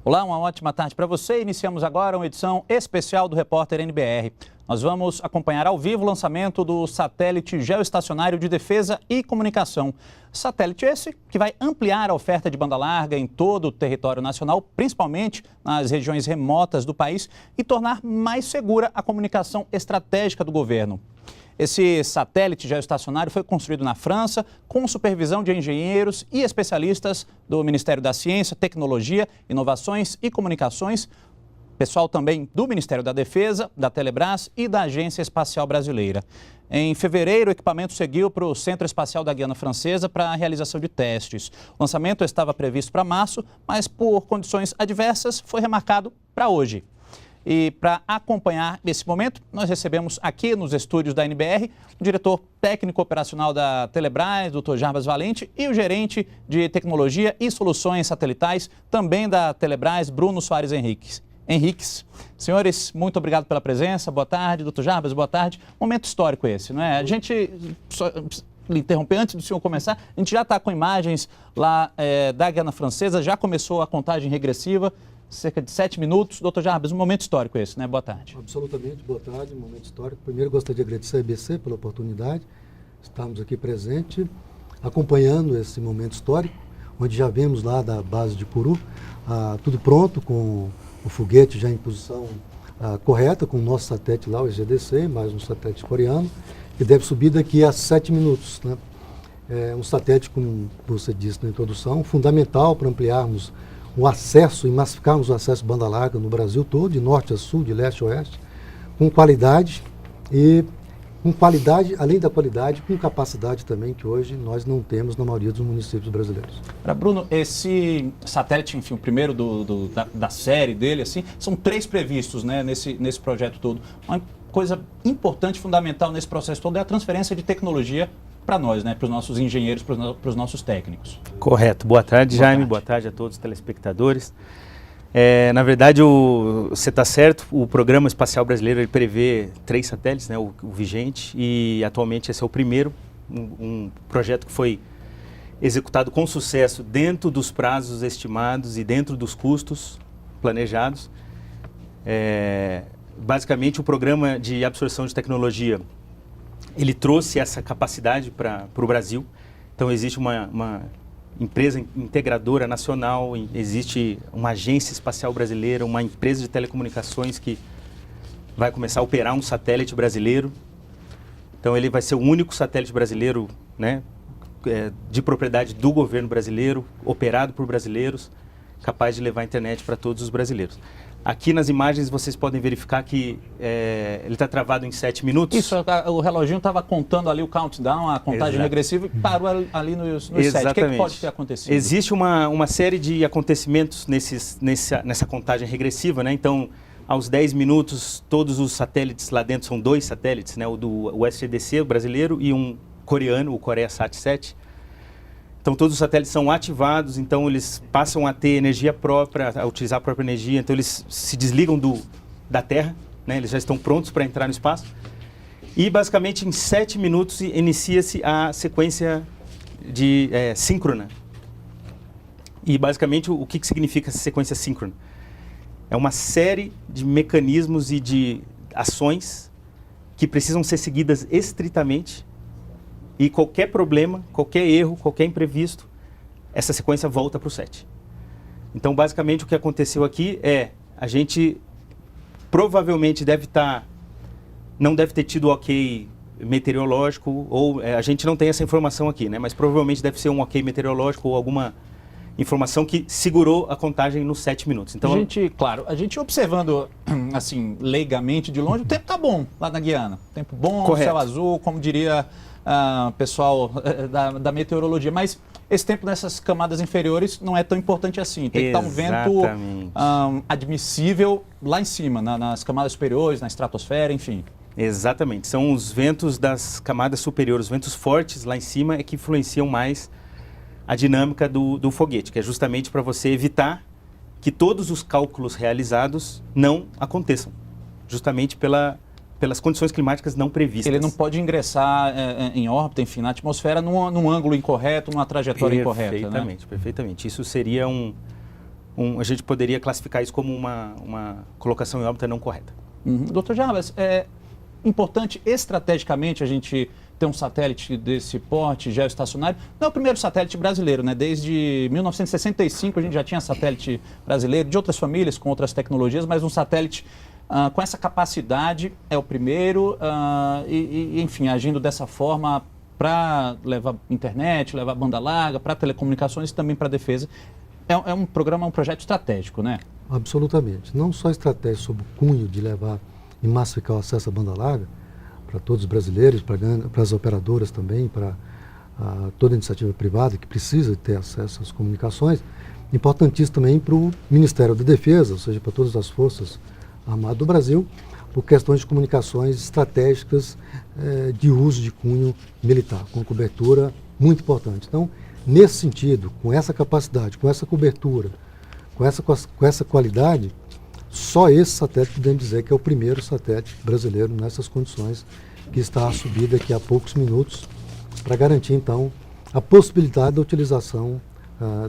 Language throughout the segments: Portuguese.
Olá, uma ótima tarde para você. Iniciamos agora uma edição especial do Repórter NBR. Nós vamos acompanhar ao vivo o lançamento do satélite geoestacionário de defesa e comunicação. Satélite esse que vai ampliar a oferta de banda larga em todo o território nacional, principalmente nas regiões remotas do país, e tornar mais segura a comunicação estratégica do governo. Esse satélite geoestacionário foi construído na França com supervisão de engenheiros e especialistas do Ministério da Ciência, Tecnologia, Inovações e Comunicações, pessoal também do Ministério da Defesa, da Telebrás e da Agência Espacial Brasileira. Em fevereiro, o equipamento seguiu para o Centro Espacial da Guiana Francesa para a realização de testes. O lançamento estava previsto para março, mas por condições adversas foi remarcado para hoje. E para acompanhar esse momento, nós recebemos aqui nos estúdios da NBR o diretor técnico operacional da Telebrás, Dr. Jarbas Valente, e o gerente de tecnologia e soluções satelitais, também da Telebrás, Bruno Soares Henriques. Senhores, muito obrigado pela presença. Boa tarde, Dr. Jarbas, boa tarde. Momento histórico esse, não é? A gente, só lhe interromper antes do senhor começar, a gente já está com imagens lá da Guiana Francesa, já começou a contagem regressiva. Cerca de 7 minutos. Doutor Jarbas, um momento histórico esse, né? Boa tarde. Absolutamente, boa tarde, um momento histórico. Primeiro, gostaria de agradecer a EBC pela oportunidade. Estamos aqui presentes, acompanhando esse momento histórico, onde já vemos lá da base de Puru, tudo pronto, com o foguete já em posição correta, com o nosso satélite lá, o EGDC, mais um satélite coreano, que deve subir daqui a 7 minutos, né? É um satélite, como você disse na introdução, fundamental para ampliarmos o acesso e massificarmos o acesso banda larga no Brasil todo, de norte a sul, de leste a oeste, com qualidade e além da qualidade, com capacidade também que hoje nós não temos na maioria dos municípios brasileiros. Para Bruno, esse satélite, enfim, o primeiro da série dele, assim, são 3 previstos, né, nesse projeto todo. Uma coisa importante, fundamental nesse processo todo é a transferência de tecnologia para nós, né, para os nossos engenheiros, para os nossos técnicos. Correto. Boa tarde, Jaime. Boa tarde a todos os telespectadores. Na verdade, você está certo, o Programa Espacial Brasileiro ele prevê 3 satélites, né, o vigente, e atualmente esse é o primeiro, um projeto que foi executado com sucesso dentro dos prazos estimados e dentro dos custos planejados. Basicamente, o Programa de Absorção de Tecnologia ele trouxe essa capacidade para o Brasil. Então, existe uma empresa integradora nacional, existe uma agência espacial brasileira, uma empresa de telecomunicações que vai começar a operar um satélite brasileiro. Então, ele vai ser o único satélite brasileiro, né, de propriedade do governo brasileiro, operado por brasileiros, capaz de levar a internet para todos os brasileiros. Aqui nas imagens vocês podem verificar que ele está travado em 7 minutos. Isso, o reloginho estava contando ali o countdown, a contagem regressiva, e parou ali nos 7. O que pode ter acontecido? Existe uma série de acontecimentos nessa contagem regressiva, né? Então, aos 10 minutos, todos os satélites lá dentro, são 2 satélites, né? O SGDC, o brasileiro, e um coreano, o CoreaSat-7. Então, todos os satélites são ativados, então eles passam a ter energia própria, a utilizar a própria energia, então eles se desligam da Terra, né? Eles já estão prontos para entrar no espaço. E, basicamente, em 7 minutos, inicia-se a sequência síncrona. E, basicamente, o que significa essa sequência síncrona? É uma série de mecanismos e de ações que precisam ser seguidas estritamente. E qualquer problema, qualquer erro, qualquer imprevisto, essa sequência volta para o 7. Então, basicamente, o que aconteceu aqui a gente provavelmente não deve ter tido ok meteorológico, ou a gente não tem essa informação aqui, né? Mas provavelmente deve ser um ok meteorológico ou alguma informação que segurou a contagem nos 7 minutos. Então, a gente observando, assim, leigamente de longe, o tempo está bom lá na Guiana. Tempo bom, correto. Céu azul, como diria pessoal da meteorologia, mas esse tempo nessas camadas inferiores não é tão importante assim. Tem que estar um vento admissível lá em cima, nas camadas superiores, na estratosfera, enfim. Exatamente. São os ventos das camadas superiores, os ventos fortes lá em cima é que influenciam mais a dinâmica do foguete, que é justamente para você evitar que todos os cálculos realizados não aconteçam, justamente pelas condições climáticas não previstas. Ele não pode ingressar em órbita, enfim, na atmosfera, num ângulo incorreto, numa trajetória incorreta, né? Perfeitamente. Isso seria a gente poderia classificar isso como uma colocação em órbita não correta. Dr. Jarbas, é importante estrategicamente a gente ter um satélite desse porte geoestacionário. Não é o primeiro satélite brasileiro, né? Desde 1965 a gente já tinha satélite brasileiro, de outras famílias, com outras tecnologias, mas um satélite com essa capacidade é o primeiro enfim, agindo dessa forma para levar internet, levar banda larga, para telecomunicações e também para defesa. É um programa, um projeto estratégico, né? Absolutamente. Não só estratégico sob o cunho de levar e massificar o acesso à banda larga para todos os brasileiros, para as operadoras também, para toda a iniciativa privada que precisa ter acesso às comunicações. Importantíssimo também para o Ministério da Defesa, ou seja, para todas as forças armadas do Brasil, por questões de comunicações estratégicas de uso de cunho militar, com cobertura muito importante. Então, nesse sentido, com essa capacidade, com essa cobertura, com essa qualidade, só esse satélite podemos dizer que é o primeiro satélite brasileiro nessas condições, que está a subir daqui a poucos minutos, para garantir, então, a possibilidade da utilização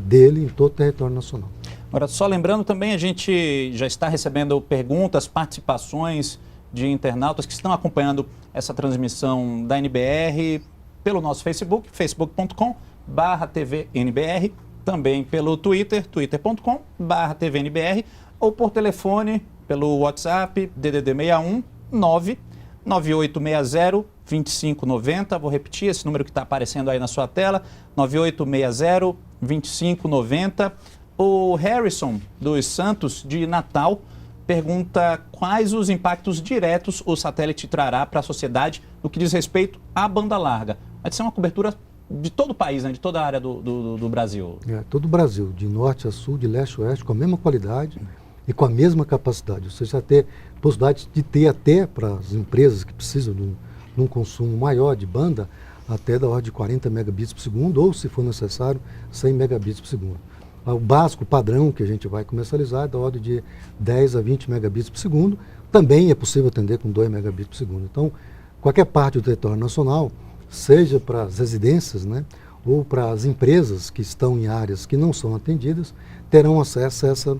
dele em todo o território nacional. Agora, só lembrando também, a gente já está recebendo perguntas, participações de internautas que estão acompanhando essa transmissão da NBR pelo nosso Facebook, facebook.com/tvNBR, também pelo Twitter, twitter.com/tvNBR, ou por telefone, pelo WhatsApp, DDD 61 99860 2590. Vou repetir esse número que está aparecendo aí na sua tela, 9860 2590. O Harrison dos Santos, de Natal, pergunta quais os impactos diretos o satélite trará para a sociedade no que diz respeito à banda larga. Vai ser uma cobertura de todo o país, né? De toda a área do Brasil. Todo o Brasil, de norte a sul, de leste a oeste, com a mesma qualidade e com a mesma capacidade. Ou seja, ter possibilidade de ter até para as empresas que precisam de um consumo maior de banda, até da ordem de 40 megabits por segundo, ou, se for necessário, 100 megabits por segundo. O básico, padrão que a gente vai comercializar é da ordem de 10 a 20 megabits por segundo. Também é possível atender com 2 megabits por segundo. Então, qualquer parte do território nacional, seja para as residências, né, ou para as empresas que estão em áreas que não são atendidas, terão acesso a essa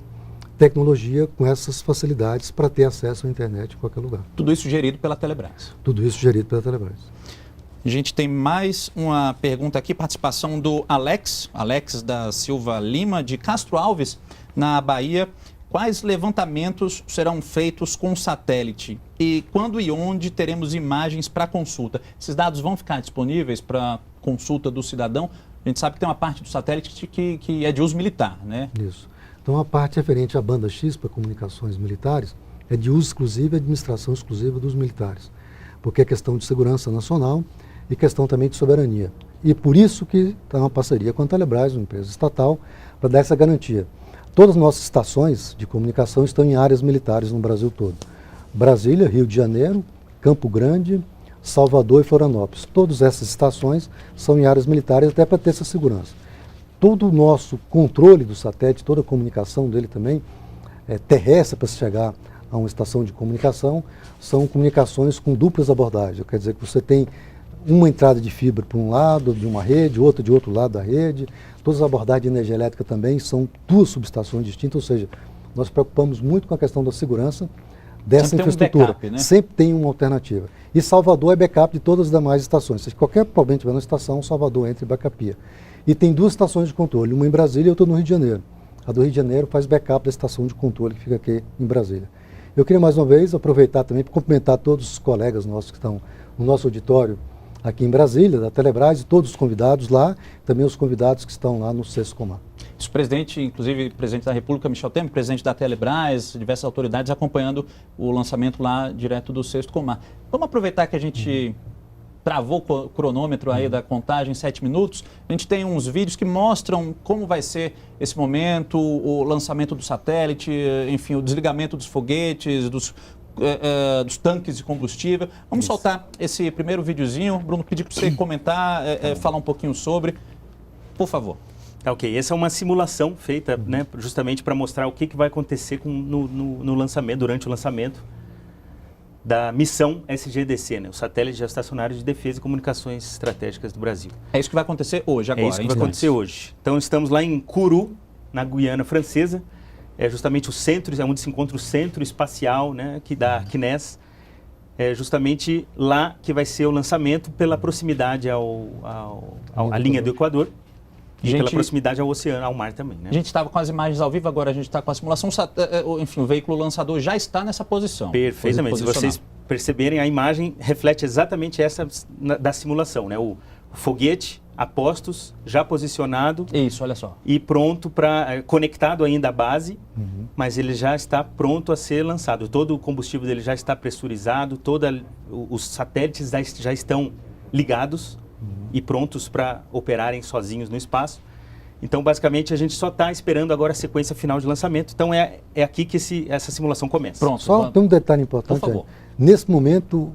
tecnologia com essas facilidades para ter acesso à internet em qualquer lugar. Tudo isso gerido pela Telebrás. Tudo isso gerido pela Telebrás. A gente tem mais uma pergunta aqui, participação do Alex da Silva Lima, de Castro Alves, na Bahia. Quais levantamentos serão feitos com satélite? E quando e onde teremos imagens para consulta? Esses dados vão ficar disponíveis para consulta do cidadão? A gente sabe que tem uma parte do satélite que é de uso militar, né? Isso. Então, a parte referente à banda X para comunicações militares é de uso exclusivo e administração exclusiva dos militares, porque é questão de segurança nacional e questão também de soberania. E por isso que está uma parceria com a Telebrás, uma empresa estatal, para dar essa garantia. Todas as nossas estações de comunicação estão em áreas militares no Brasil todo. Brasília, Rio de Janeiro, Campo Grande, Salvador e Florianópolis. Todas essas estações são em áreas militares até para ter essa segurança. Todo o nosso controle do satélite, toda a comunicação dele também, terrestre para se chegar a uma estação de comunicação, são comunicações com duplas abordagens. Quer dizer que você tem uma entrada de fibra por um lado de uma rede, outra de outro lado da rede. Todas as abordagens de energia elétrica também são duas subestações distintas, ou seja, nós preocupamos muito com a questão da segurança dessa sempre infraestrutura. Tem um backup, né? Sempre tem uma alternativa. E Salvador é backup de todas as demais estações. Se qualquer problema tiver na estação, Salvador entra e backupia. E tem duas estações de controle, uma em Brasília e outra no Rio de Janeiro. A do Rio de Janeiro faz backup da estação de controle que fica aqui em Brasília. Eu queria mais uma vez aproveitar também para cumprimentar todos os colegas nossos que estão no nosso auditório aqui em Brasília, da Telebrás, e todos os convidados lá, também os convidados que estão lá no Sescomar. O presidente, inclusive o presidente da República, Michel Temer, presidente da Telebrás, diversas autoridades acompanhando o lançamento lá direto do Sescomar. Vamos aproveitar que a gente travou o cronômetro aí da contagem, 7 minutos. A gente tem uns vídeos que mostram como vai ser esse momento, o lançamento do satélite, enfim, o desligamento dos foguetes, dos tanques de combustível. Vamos soltar esse primeiro videozinho. Bruno, pedir para você comentar, falar um pouquinho sobre, por favor. Ok, essa é uma simulação feita, né, justamente para mostrar o que vai acontecer no lançamento, durante o lançamento da missão SGDC, né, o Satélite Geoestacionário de Defesa e Comunicações Estratégicas do Brasil. É isso que vai acontecer hoje, agora. É isso que vai acontecer hoje. Então estamos lá em Curu, na Guiana Francesa. É justamente o centro, é onde se encontra o centro espacial, né, da CNES. É justamente lá que vai ser o lançamento pela proximidade à linha do Equador e pela proximidade ao oceano, ao mar também. Né? A gente estava com as imagens ao vivo, agora a gente está com a simulação. Enfim, o veículo lançador já está nessa posição. Perfeitamente. Se vocês perceberem, a imagem reflete exatamente essa da simulação, né? O foguete a postos, já posicionado. Isso, olha só. E pronto para conectado ainda à base, mas ele já está pronto a ser lançado. Todo o combustível dele já está pressurizado, os satélites já estão ligados e prontos para operarem sozinhos no espaço. Então, basicamente, a gente só está esperando agora a sequência final de lançamento. Então, é aqui que essa simulação começa. Pronto. Só tem um detalhe importante. Por favor. Nesse momento,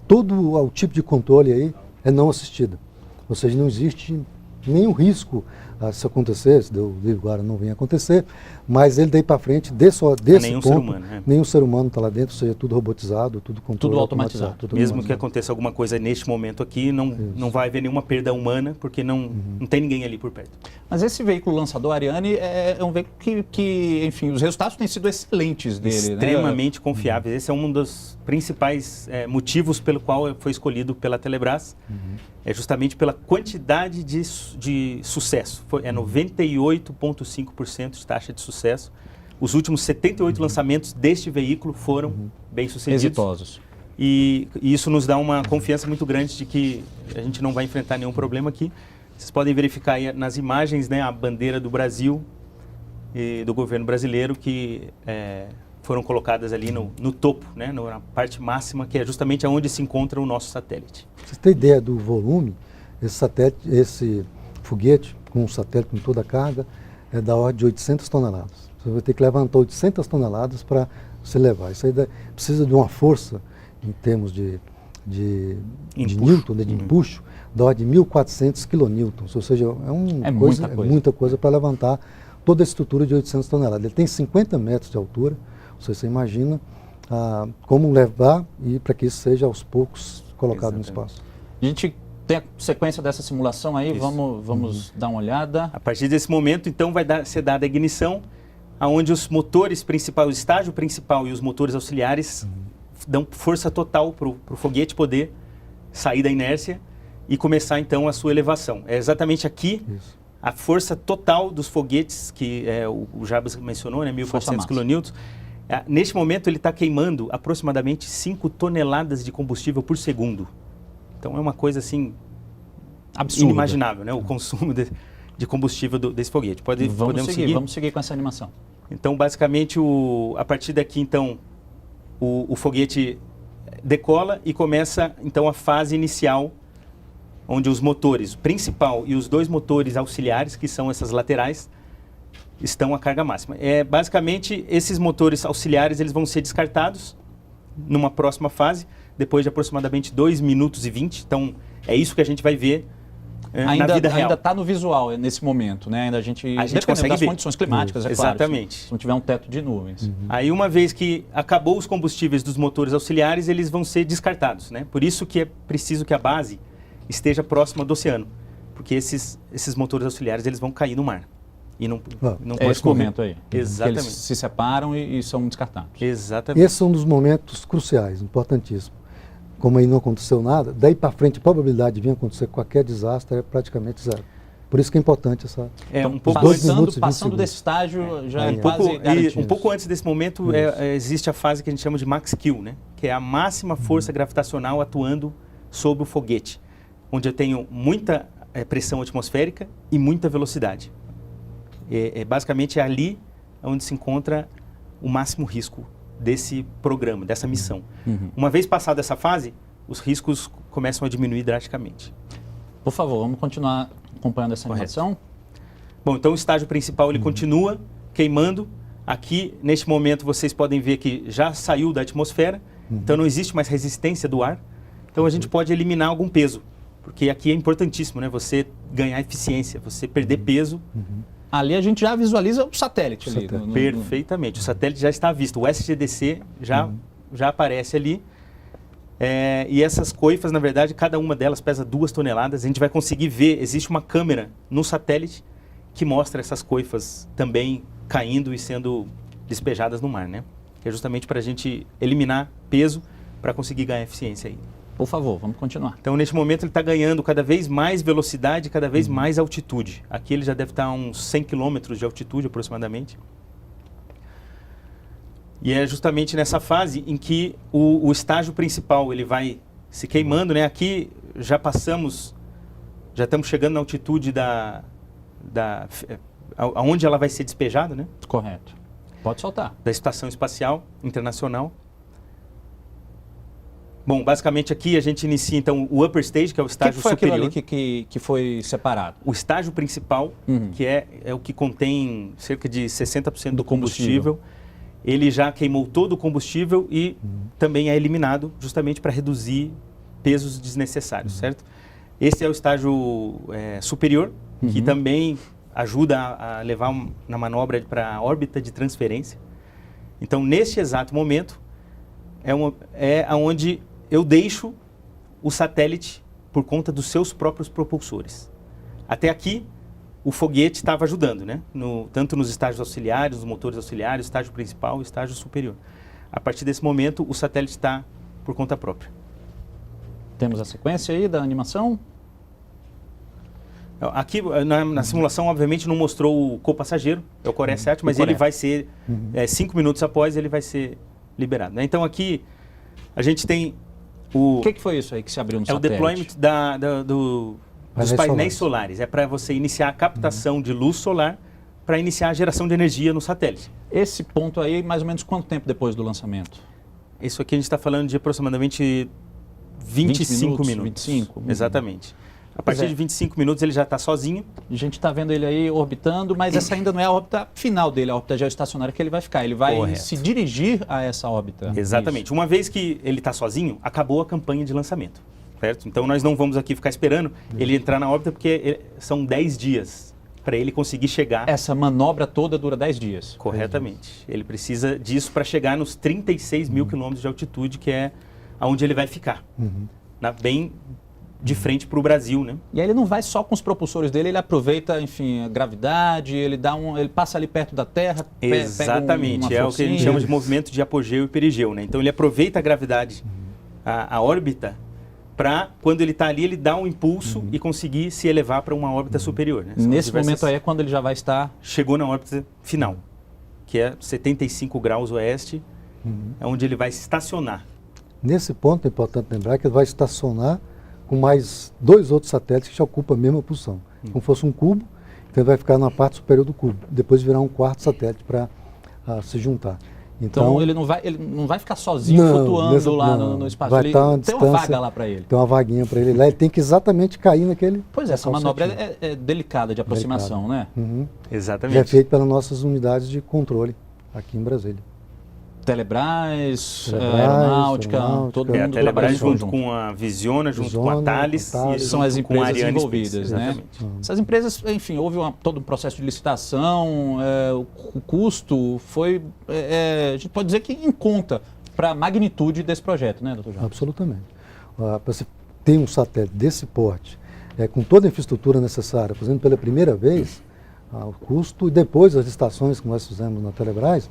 todo o tipo de controle aí é não assistido. Ou seja, não existe nenhum risco se acontecer, se Deus agora não venha acontecer, mas ele daí para frente, desse nenhum ponto, ser humano, né? nenhum ser humano está lá dentro, ou seja, tudo robotizado, tudo controle tudo automatizado. Mesmo que aconteça alguma coisa neste momento aqui, não vai haver nenhuma perda humana, porque não tem ninguém ali por perto. Mas esse veículo lançador, Ariane, é um veículo que, enfim, os resultados têm sido excelentes dele. Extremamente confiáveis. Esse é um dos principais motivos pelo qual foi escolhido pela Telebrás. É justamente pela quantidade de sucesso. É 98,5% de taxa de sucesso. Os últimos 78 lançamentos deste veículo foram bem-sucedidos. Exitosos. E isso nos dá uma confiança muito grande de que a gente não vai enfrentar nenhum problema aqui. Vocês podem verificar aí nas imagens, né, a bandeira do Brasil e do governo brasileiro que foram colocadas ali no topo, né, na parte máxima, que é justamente onde se encontra o nosso satélite. Você tem ideia do volume? Esse foguete com o satélite com toda a carga é da ordem de 800 toneladas. Você vai ter que levantar 800 toneladas para você levar. Isso aí precisa de uma força em termos de Newton, de empuxo, da ordem de 1.400 kilonewtons. Ou seja, muita coisa para levantar toda a estrutura de 800 toneladas. Ele tem 50 metros de altura. Você imagina como levar e para que isso seja aos poucos colocado no espaço. A gente tem a sequência dessa simulação aí, vamos dar uma olhada. A partir desse momento, então, vai ser dada a ignição, onde os motores principais, o estágio principal e os motores auxiliares dão força total para o foguete poder sair da inércia e começar, então, a sua elevação. É exatamente aqui a força total dos foguetes, que o Jarbas mencionou, né, 1.400 kilonewtons. Neste momento, ele está queimando aproximadamente 5 toneladas de combustível por segundo. Então, é uma coisa, assim, absurda, inimaginável, né? O consumo de combustível desse foguete. Podemos seguir? Vamos seguir com essa animação. Então, basicamente, a partir daqui, então, o foguete decola e começa, então, a fase inicial, onde os motores, o principal e os 2 motores auxiliares, que são essas laterais, estão à carga máxima. Basicamente, esses motores auxiliares eles vão ser descartados numa próxima fase, depois de aproximadamente 2 minutos e 20. Então, é isso que a gente vai ver na vida real. Ainda está no visual nesse momento, né? A gente consegue das ver. Condições climáticas, Exatamente. Claro, se não tiver um teto de nuvens. Aí, uma vez que acabou os combustíveis dos motores auxiliares, eles vão ser descartados, né? Por isso que é preciso que a base esteja próxima do oceano, porque esses motores auxiliares eles vão cair no mar. E não pode esse momento aí. Exatamente. Eles se separam e são descartados. Exatamente. Esses são um dos momentos cruciais, importantíssimos. Como aí não aconteceu nada, daí para frente a probabilidade de vir acontecer qualquer desastre é praticamente zero. Por isso que é importante essa... um pouco passando desse estágio já é quase garantido. Um pouco antes desse momento existe a fase que a gente chama de max Q, né? Que é a máxima força gravitacional atuando sobre o foguete, onde eu tenho muita pressão atmosférica e muita velocidade. Basicamente é ali onde se encontra o máximo risco desse programa, dessa missão. Uma vez passada essa fase, os riscos começam a diminuir drasticamente. Por favor, vamos continuar acompanhando essa animação. Bom, então o estágio principal ele continua queimando. Aqui, neste momento, vocês podem ver que já saiu da atmosfera, então não existe mais resistência do ar. Então a gente pode eliminar algum peso, porque aqui é importantíssimo, né? Você ganhar eficiência, você perder peso. Ali a gente já visualiza o satélite. Ali. Perfeitamente. O satélite já está visto. O SGDC já aparece ali. E essas coifas, na verdade, cada uma delas pesa 2 toneladas. A gente vai conseguir ver, existe uma câmera no satélite que mostra essas coifas também caindo e sendo despejadas no mar, né? Que é justamente para a gente eliminar peso para conseguir ganhar eficiência aí. Por favor, vamos continuar. Então, neste momento, ele está ganhando cada vez mais velocidade, cada vez mais altitude. Aqui ele já deve estar a uns 100 km de altitude, aproximadamente. E é justamente nessa fase em que o estágio principal ele vai se queimando, né? Aqui já estamos chegando na altitude aonde ela vai ser despejada, né? Correto. Pode soltar. Da Estação Espacial Internacional. Bom, basicamente aqui a gente inicia então o upper stage, que é o estágio foi superior. aquilo ali que foi separado? O estágio principal, que é o que contém cerca de 60% do combustível. Ele já queimou todo o combustível e também é eliminado justamente para reduzir pesos desnecessários, certo? Esse é o estágio superior, que também ajuda a levar na manobra para a órbita de transferência. Então, neste exato momento, é onde eu deixo o satélite por conta dos seus próprios propulsores. Até aqui, o foguete estava ajudando, né? Tanto nos estágios auxiliares, nos motores auxiliares, estágio principal e estágio superior. A partir desse momento, o satélite está por conta própria. Temos a sequência aí da animação? Aqui, na simulação, obviamente, não mostrou o copassageiro, é o Coreia 7, mas ele vai ser, 5 minutos após, ele vai ser liberado, né? Então, aqui, a gente tem o que foi isso aí que se abriu no satélite? É o deployment dos painéis solares. É para você iniciar a captação de luz solar para iniciar a geração de energia no satélite. Esse ponto aí, mais ou menos quanto tempo depois do lançamento? Isso aqui a gente está falando de aproximadamente 25 minutos. 25? Exatamente. A partir de 25 minutos ele já está sozinho. A gente está vendo ele aí orbitando, mas essa ainda não é a órbita final dele, a órbita geoestacionária que ele vai ficar. Ele vai se dirigir a essa órbita. Exatamente. Isso. Uma vez que ele está sozinho, acabou a campanha de lançamento. Certo? Então nós não vamos aqui ficar esperando ele entrar na órbita, porque são 10 dias para ele conseguir chegar. Essa manobra toda dura 10 dias. Corretamente. Ele precisa disso para chegar nos 36 mil quilômetros de altitude, que é onde ele vai ficar. Bem de frente para o Brasil, né? E aí ele não vai só com os propulsores dele, ele aproveita, enfim, a gravidade, ele passa ali perto da Terra. Exatamente, é o que a gente chama de movimento de apogeu e perigeu, né? Então ele aproveita a gravidade, a órbita, para quando ele está ali, ele dá um impulso e conseguir se elevar para uma órbita superior, né? Nesse momento aí é quando ele já vai estar... Chegou na órbita final, que é 75 graus oeste, é onde ele vai se estacionar. Nesse ponto é importante lembrar que ele vai estacionar com mais 2 outros satélites que já ocupam a mesma posição. Como fosse um cubo, então ele vai ficar na parte superior do cubo, depois virar um 4º satélite para se juntar. Então ele não vai ficar sozinho flutuando lá no espaço. Vai estar uma tem uma vaga lá para ele. Tem uma vaguinha para ele lá, ele tem que exatamente cair naquele... Pois é, essa manobra é delicada de aproximação, né? Exatamente. Já é feito pelas nossas unidades de controle aqui em Brasília. Telebrás, Aeronáutica, todo mundo. A Telebrás junto com a Visiona, junto com a Thales, são as empresas envolvidas, né? Exatamente. Essas empresas, enfim, houve todo um processo de licitação, o custo foi, a gente pode dizer que em conta para a magnitude desse projeto, né, doutor João? Absolutamente. Para você ter um satélite desse porte, com toda a infraestrutura necessária, fazendo pela primeira vez, o custo, e depois as licitações que nós fizemos na Telebrás,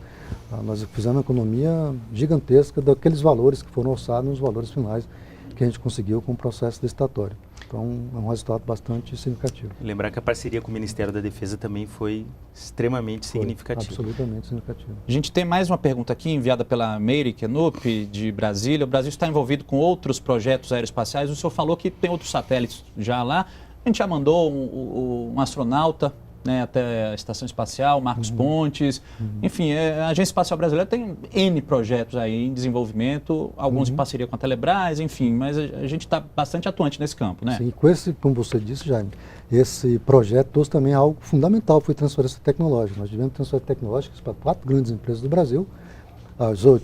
nós fizemos uma economia gigantesca daqueles valores que foram orçados nos valores finais que a gente conseguiu com o processo licitatório. Então, é um resultado bastante significativo. Lembrar que a parceria com o Ministério da Defesa também foi extremamente significativa. Absolutamente significativa. A gente tem mais uma pergunta aqui, enviada pela Meire Kenup, de Brasília. O Brasil está envolvido com outros projetos aeroespaciais. O senhor falou que tem outros satélites já lá. A gente já mandou um astronauta, né, até a Estação Espacial, Marcos Pontes, enfim, a Agência Espacial Brasileira tem N projetos aí em desenvolvimento, alguns em parceria com a Telebrás, enfim, mas a gente está bastante atuante nesse campo, né? Sim, com esse, como você disse, Jaime, esse projeto trouxe também algo fundamental, foi transferência tecnológica. Nós tivemos transferência tecnológica para 4 grandes empresas do Brasil,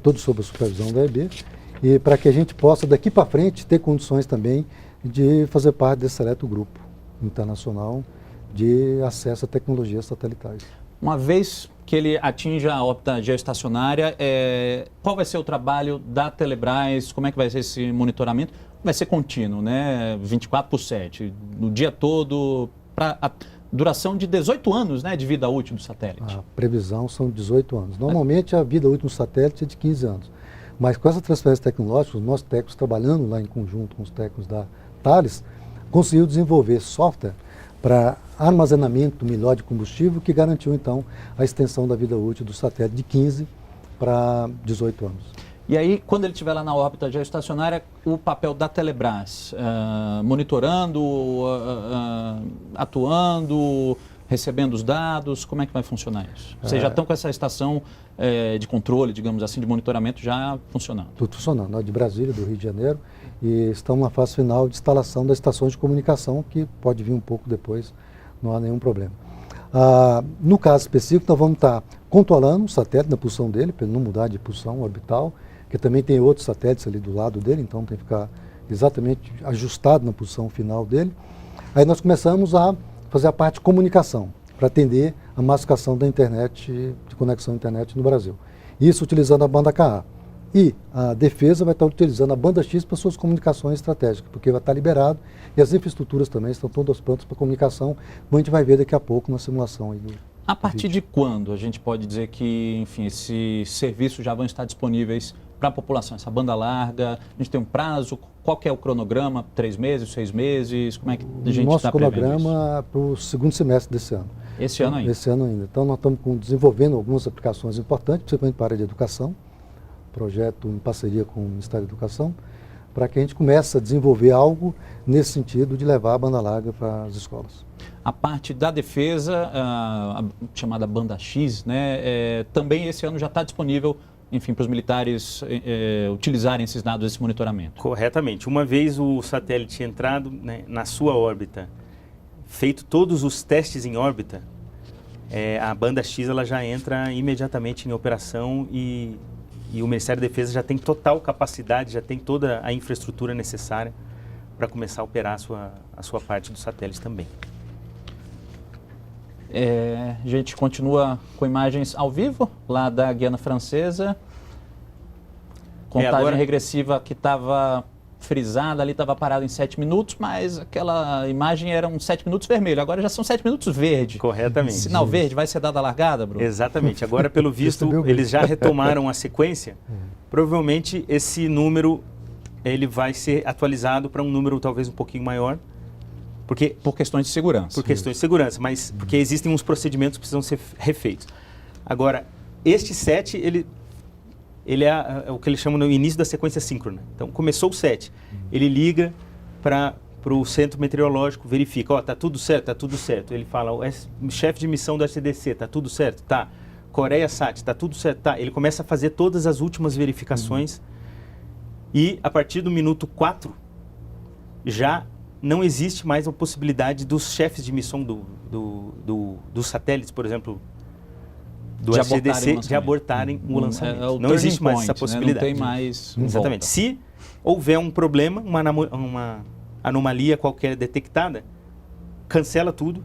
todos sob a supervisão da EB, e para que a gente possa, daqui para frente, ter condições também de fazer parte desse seleto grupo internacional de acesso a tecnologias satelitais. Uma vez que ele atinja a órbita geoestacionária, qual vai ser o trabalho da Telebrás? Como é que vai ser esse monitoramento? Vai ser contínuo, né? 24/7, no dia todo, duração de 18 anos, né, de vida útil do satélite. A previsão são 18 anos. Normalmente a vida útil do satélite é de 15 anos. Mas com essa transferência tecnológica, os nossos técnicos trabalhando lá em conjunto com os técnicos da Thales, conseguiu desenvolver software para armazenamento melhor de combustível, que garantiu então a extensão da vida útil do satélite de 15 para 18 anos. E aí, quando ele estiver lá na órbita geoestacionária, o papel da Telebrás, monitorando, atuando, recebendo os dados, como é que vai funcionar isso? Vocês já estão com essa estação de controle, digamos assim, de monitoramento já funcionando? Tudo funcionando, né? De Brasília, do Rio de Janeiro, e estamos na fase final de instalação das estações de comunicação, que pode vir um pouco depois, não há nenhum problema. No caso específico, nós vamos estar controlando o satélite na posição dele, para ele não mudar de posição orbital, que também tem outros satélites ali do lado dele, então tem que ficar exatamente ajustado na posição final dele. Aí nós começamos a fazer a parte de comunicação, para atender a massificação da internet, de conexão à internet no Brasil. Isso utilizando a banda Ka. E a defesa vai estar utilizando a banda X para suas comunicações estratégicas, porque vai estar liberado e as infraestruturas também estão todas prontas para comunicação, como a gente vai ver daqui a pouco na simulação aí do A partir de quando a gente pode dizer que, enfim, esses serviços já vão estar disponíveis para a população, essa banda larga? A gente tem um prazo? Qual que é o cronograma? 3 meses, 6 meses? Como é que a gente está prevendo isso? Nosso cronograma é para o segundo semestre desse ano. Esse ano ainda? Esse ano ainda. Então nós estamos desenvolvendo algumas aplicações importantes, principalmente para a área de educação, projeto em parceria com o Ministério da Educação, para que a gente comece a desenvolver algo nesse sentido de levar a banda larga para as escolas. A parte da defesa, a chamada banda X, né, também esse ano já está disponível, enfim, para os militares utilizarem esses dados, esse monitoramento. Corretamente. Uma vez o satélite entrado, né, na sua órbita, feito todos os testes em órbita, a banda X ela já entra imediatamente em operação e o Ministério da Defesa já tem total capacidade, já tem toda a infraestrutura necessária para começar a operar a sua parte do satélite também. A gente continua com imagens ao vivo, lá da Guiana Francesa. Contagem regressiva que estava frisada ali, estava parada em 7 minutos, mas aquela imagem eram 7 minutos vermelho, agora já são 7 minutos verde. Corretamente. Sinal verde, vai ser dada a largada, Bruno? Exatamente. Agora, pelo visto, eles já retomaram a sequência. Provavelmente esse número ele vai ser atualizado para um número talvez um pouquinho maior. Porque, por questões de segurança. Por questões de segurança, mas porque existem uns procedimentos que precisam ser refeitos. Agora, este 7, ele é o que eles chamam no início da sequência síncrona. Então, começou o 7, ele liga para o centro meteorológico, verifica, está tudo certo, está tudo certo. Ele fala, o chefe de missão do SDC, está tudo certo? Tá. Coreia Sat, está tudo certo? Tá. Ele começa a fazer todas as últimas verificações e, a partir do minuto 4, já não existe mais a possibilidade dos chefes de missão dos satélites, por exemplo, do SDC, de abortarem o lançamento. Não existe mais essa possibilidade. Né? Não tem mais Exatamente. Se houver um problema, uma anomalia qualquer detectada, cancela tudo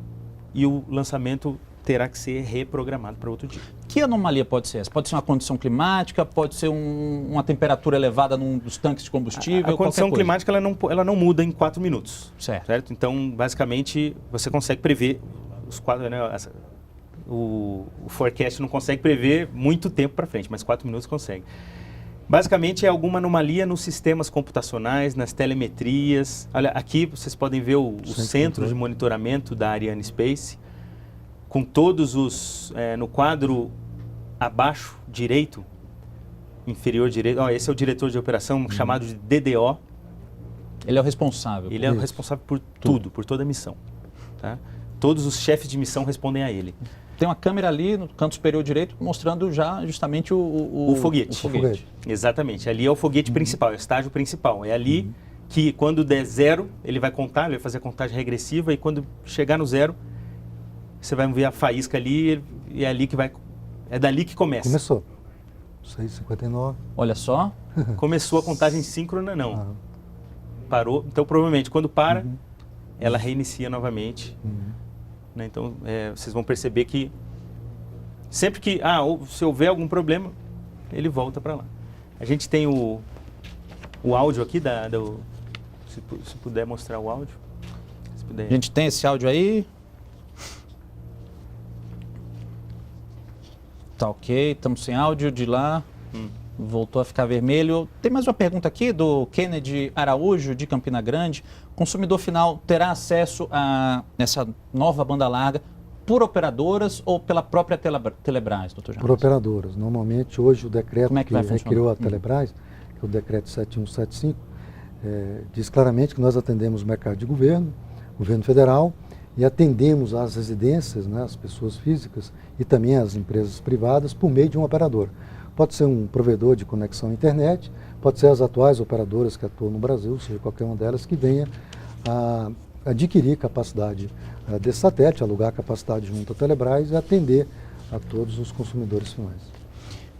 e o lançamento terá que ser reprogramado para outro dia. Que anomalia pode ser essa? Pode ser uma condição climática, pode ser uma temperatura elevada num dos tanques de combustível? A condição climática ela não muda em 4 minutos. Certo. Então, basicamente, você consegue prever os quadros, né, o forecast não consegue prever muito tempo para frente, mas 4 minutos consegue. Basicamente, é alguma anomalia nos sistemas computacionais, nas telemetrias. Olha, aqui vocês podem ver o centro de monitoramento da Arianespace, com todos os, no quadro abaixo direito, inferior direito, esse é o diretor de operação, chamado de DDO. Ele é o responsável. Ele é o responsável por tudo, por toda a missão. Tá? Todos os chefes de missão respondem a ele. Tem uma câmera ali no canto superior direito mostrando já justamente o foguete. Exatamente. Ali é o foguete principal, é o estágio principal. É ali que quando der 0, ele vai contar, ele vai fazer a contagem regressiva e quando chegar no 0, você vai ver a faísca ali e é ali que vai. É dali que começa. Começou. 6h59. Olha só. Começou a contagem síncrona, não. Parou. Então, provavelmente, quando para, ela reinicia novamente. Né? Então, vocês vão perceber que sempre que, se houver algum problema, ele volta para lá. A gente tem o áudio aqui, se puder mostrar o áudio. A gente tem esse áudio aí. Tá ok, estamos sem áudio de lá. Voltou a ficar vermelho. Tem mais uma pergunta aqui do Kennedy Araújo, de Campina Grande. O consumidor final terá acesso a essa nova banda larga por operadoras ou pela própria Telebrás, doutor James? Por operadoras. Normalmente, hoje, o decreto Como é que vai funcionar? recriou a Telebrás, que é o decreto 7175, diz claramente que nós atendemos o mercado de governo federal, e atendemos às residências, né, as pessoas físicas e também as empresas privadas por meio de um operador. Pode ser um provedor de conexão à internet, pode ser as atuais operadoras que atuam no Brasil, ou seja, qualquer uma delas que venha a adquirir capacidade desse satélite, alugar capacidade junto à Telebrás e atender a todos os consumidores finais.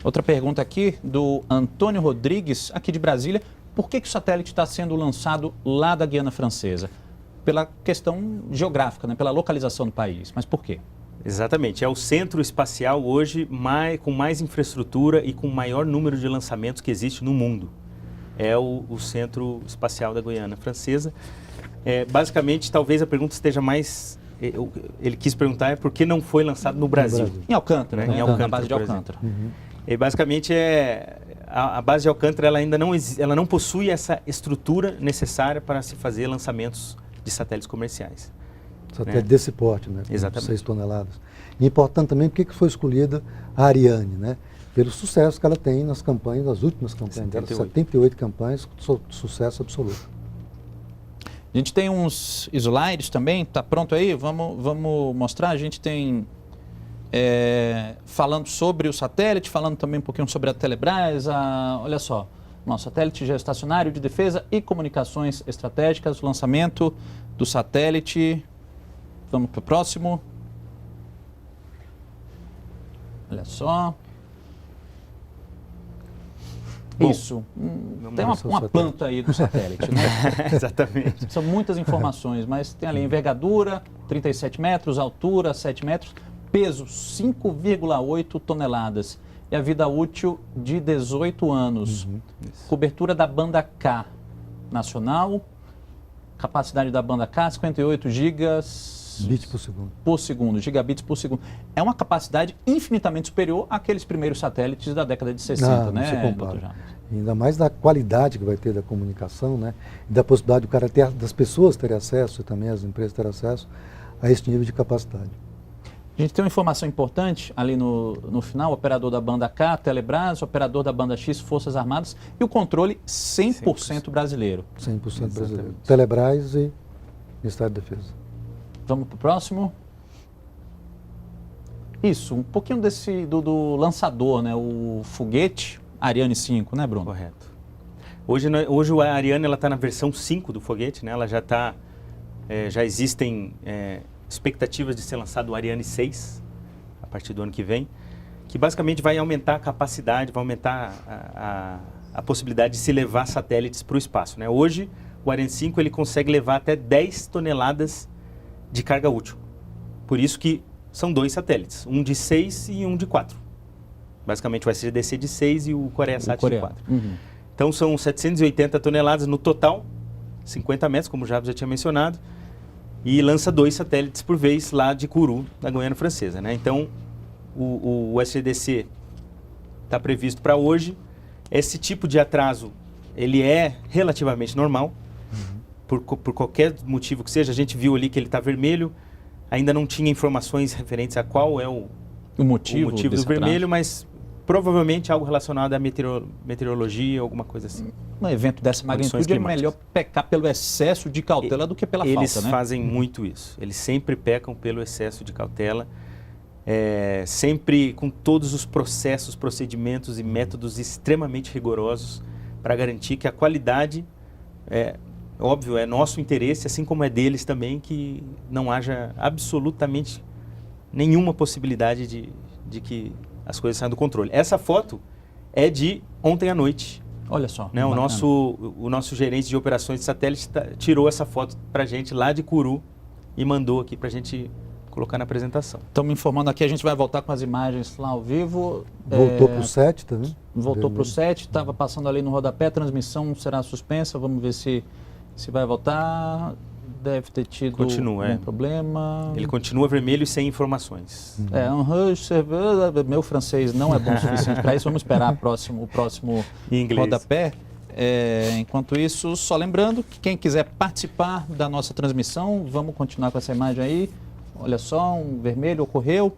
Outra pergunta aqui do Antônio Rodrigues, aqui de Brasília. Por que o satélite está sendo lançado lá da Guiana Francesa? Pela questão geográfica, né? Pela localização do país. Mas por quê? Exatamente. É o centro espacial hoje com mais infraestrutura e com o maior número de lançamentos que existe no mundo. É o centro espacial da Guiana Francesa. Basicamente, talvez a pergunta esteja mais... Ele quis perguntar por que não foi lançado no Brasil. Em Alcântara, né? Em Alcântara, na base de Alcântara. E basicamente, a base de Alcântara ela ainda não possui essa estrutura necessária para se fazer lançamentos de satélites comerciais. Satélite desse porte, né? Exatamente. 6 toneladas. E importante também porque foi escolhida a Ariane, né? Pelo sucesso que ela tem nas campanhas, nas últimas campanhas dela, 78 campanhas, sucesso absoluto. A gente tem uns slides também, tá pronto aí? Vamos mostrar. A gente tem falando sobre o satélite, falando também um pouquinho sobre a Telebrás. Olha só, nosso satélite geoestacionário de defesa e comunicações estratégicas, o lançamento do satélite. Vamos para o próximo. Olha só. Bom, isso. Tem uma planta aí do satélite, né? Exatamente. São muitas informações, mas tem ali envergadura, 37 metros, altura, 7 metros, peso, 5,8 toneladas. E a vida útil de 18 anos. Cobertura da banda K nacional, capacidade da banda K, 58 gigas... Bits por segundo. Gigabits por segundo. É uma capacidade infinitamente superior àqueles primeiros satélites da década de 60, né, doutor James? Ainda mais da qualidade que vai ter da comunicação, né? E da possibilidade das pessoas terem acesso, e também as empresas terem acesso a esse nível de capacidade. A gente tem uma informação importante ali no final, operador da banda K, Telebrás, operador da banda X, Forças Armadas, e o controle 100% brasileiro. 100% brasileiro. Telebrás e Ministério da Defesa. Vamos para o próximo. Isso, um pouquinho do lançador, né? O foguete Ariane 5, né, Bruno? Correto. Hoje a Ariane está na versão 5 do foguete, né? Ela já existem expectativas de ser lançado o Ariane 6 a partir do ano que vem, que basicamente vai aumentar a capacidade, vai aumentar a possibilidade de se levar satélites para o espaço, né? Hoje o Ariane 5 ele consegue levar até 10 toneladas de carga útil. Por isso que são 2 satélites, um de 6 e um de 4. Basicamente o SDC de 6 e o CoreaSat de 4. Então são 780 toneladas no total, 50 metros, como o Jabs já tinha mencionado, e lança 2 satélites por vez lá de Kourou, na Guiana Francesa, né? Então o SDC está previsto para hoje. Esse tipo de atraso ele é relativamente normal. Por qualquer motivo que seja, a gente viu ali que ele está vermelho, ainda não tinha informações referentes a qual é o motivo do vermelho, mas provavelmente algo relacionado à meteorologia, alguma coisa assim. Um evento dessa magnitude é melhor pecar pelo excesso de cautela do que pela falta, né? Eles fazem muito isso, eles sempre pecam pelo excesso de cautela, sempre com todos os processos, procedimentos e métodos extremamente rigorosos para garantir que a qualidade óbvio, é nosso interesse, assim como é deles também, que não haja absolutamente nenhuma possibilidade de que as coisas saiam do controle. Essa foto é de ontem à noite. Olha só. Né? O nosso gerente de operações de satélite tirou essa foto para a gente lá de Kourou e mandou aqui para a gente colocar na apresentação. Estamos informando aqui, a gente vai voltar com as imagens lá ao vivo. Voltou para o 7 também? Voltou para o 7, estava passando ali no rodapé, a transmissão será suspensa, vamos ver se vai voltar. deve ter tido Continua, um problema. Ele continua vermelho e sem informações. Um rush, meu francês não é bom o suficiente para isso, vamos esperar o próximo Em inglês. rodapé. Enquanto isso, só lembrando que quem quiser participar da nossa transmissão, vamos continuar com essa imagem aí. Olha só, um vermelho ocorreu.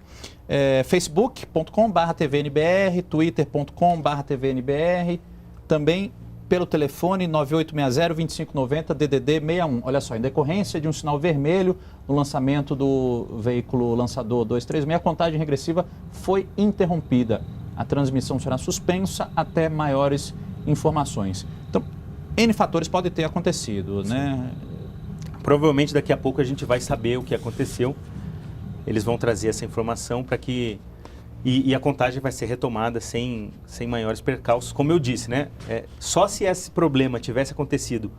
facebook.com/tvnbr, twitter.com/tvnbr, também pelo telefone 9860-2590, DDD 61. Olha só, em decorrência de um sinal vermelho no lançamento do veículo lançador 236, a contagem regressiva foi interrompida. A transmissão será suspensa até maiores informações. Então, N fatores podem ter acontecido, né? Provavelmente daqui a pouco a gente vai saber o que aconteceu. Eles vão trazer essa informação para que... E a contagem vai ser retomada sem maiores percalços. Como eu disse, né? Só se esse problema tivesse acontecido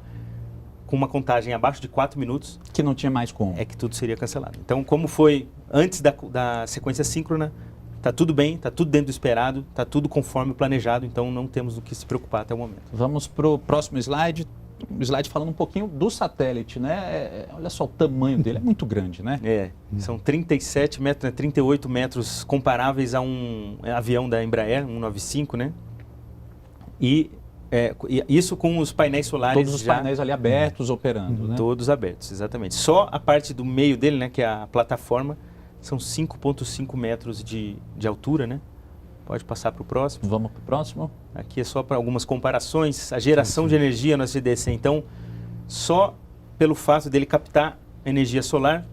com uma contagem abaixo de 4 minutos... Que não tinha mais como. É que tudo seria cancelado. Então, como foi antes da sequência síncrona, está tudo bem, está tudo dentro do esperado, está tudo conforme o planejado, então não temos o que se preocupar até o momento. Vamos para o próximo slide. Um slide falando um pouquinho do satélite, né? Olha só o tamanho dele, é muito grande, né? São 37 metros, 38 metros, comparáveis a um avião da Embraer, 195, né? E isso com os painéis solares. Todos os painéis ali abertos, operando, né? Todos abertos, exatamente. Só a parte do meio dele, né, que é a plataforma, são 5,5 metros de altura, né? Pode passar para o próximo. Vamos para o próximo. Aqui é só para algumas comparações. A geração de energia no SDC, então, só pelo fato dele captar energia solar,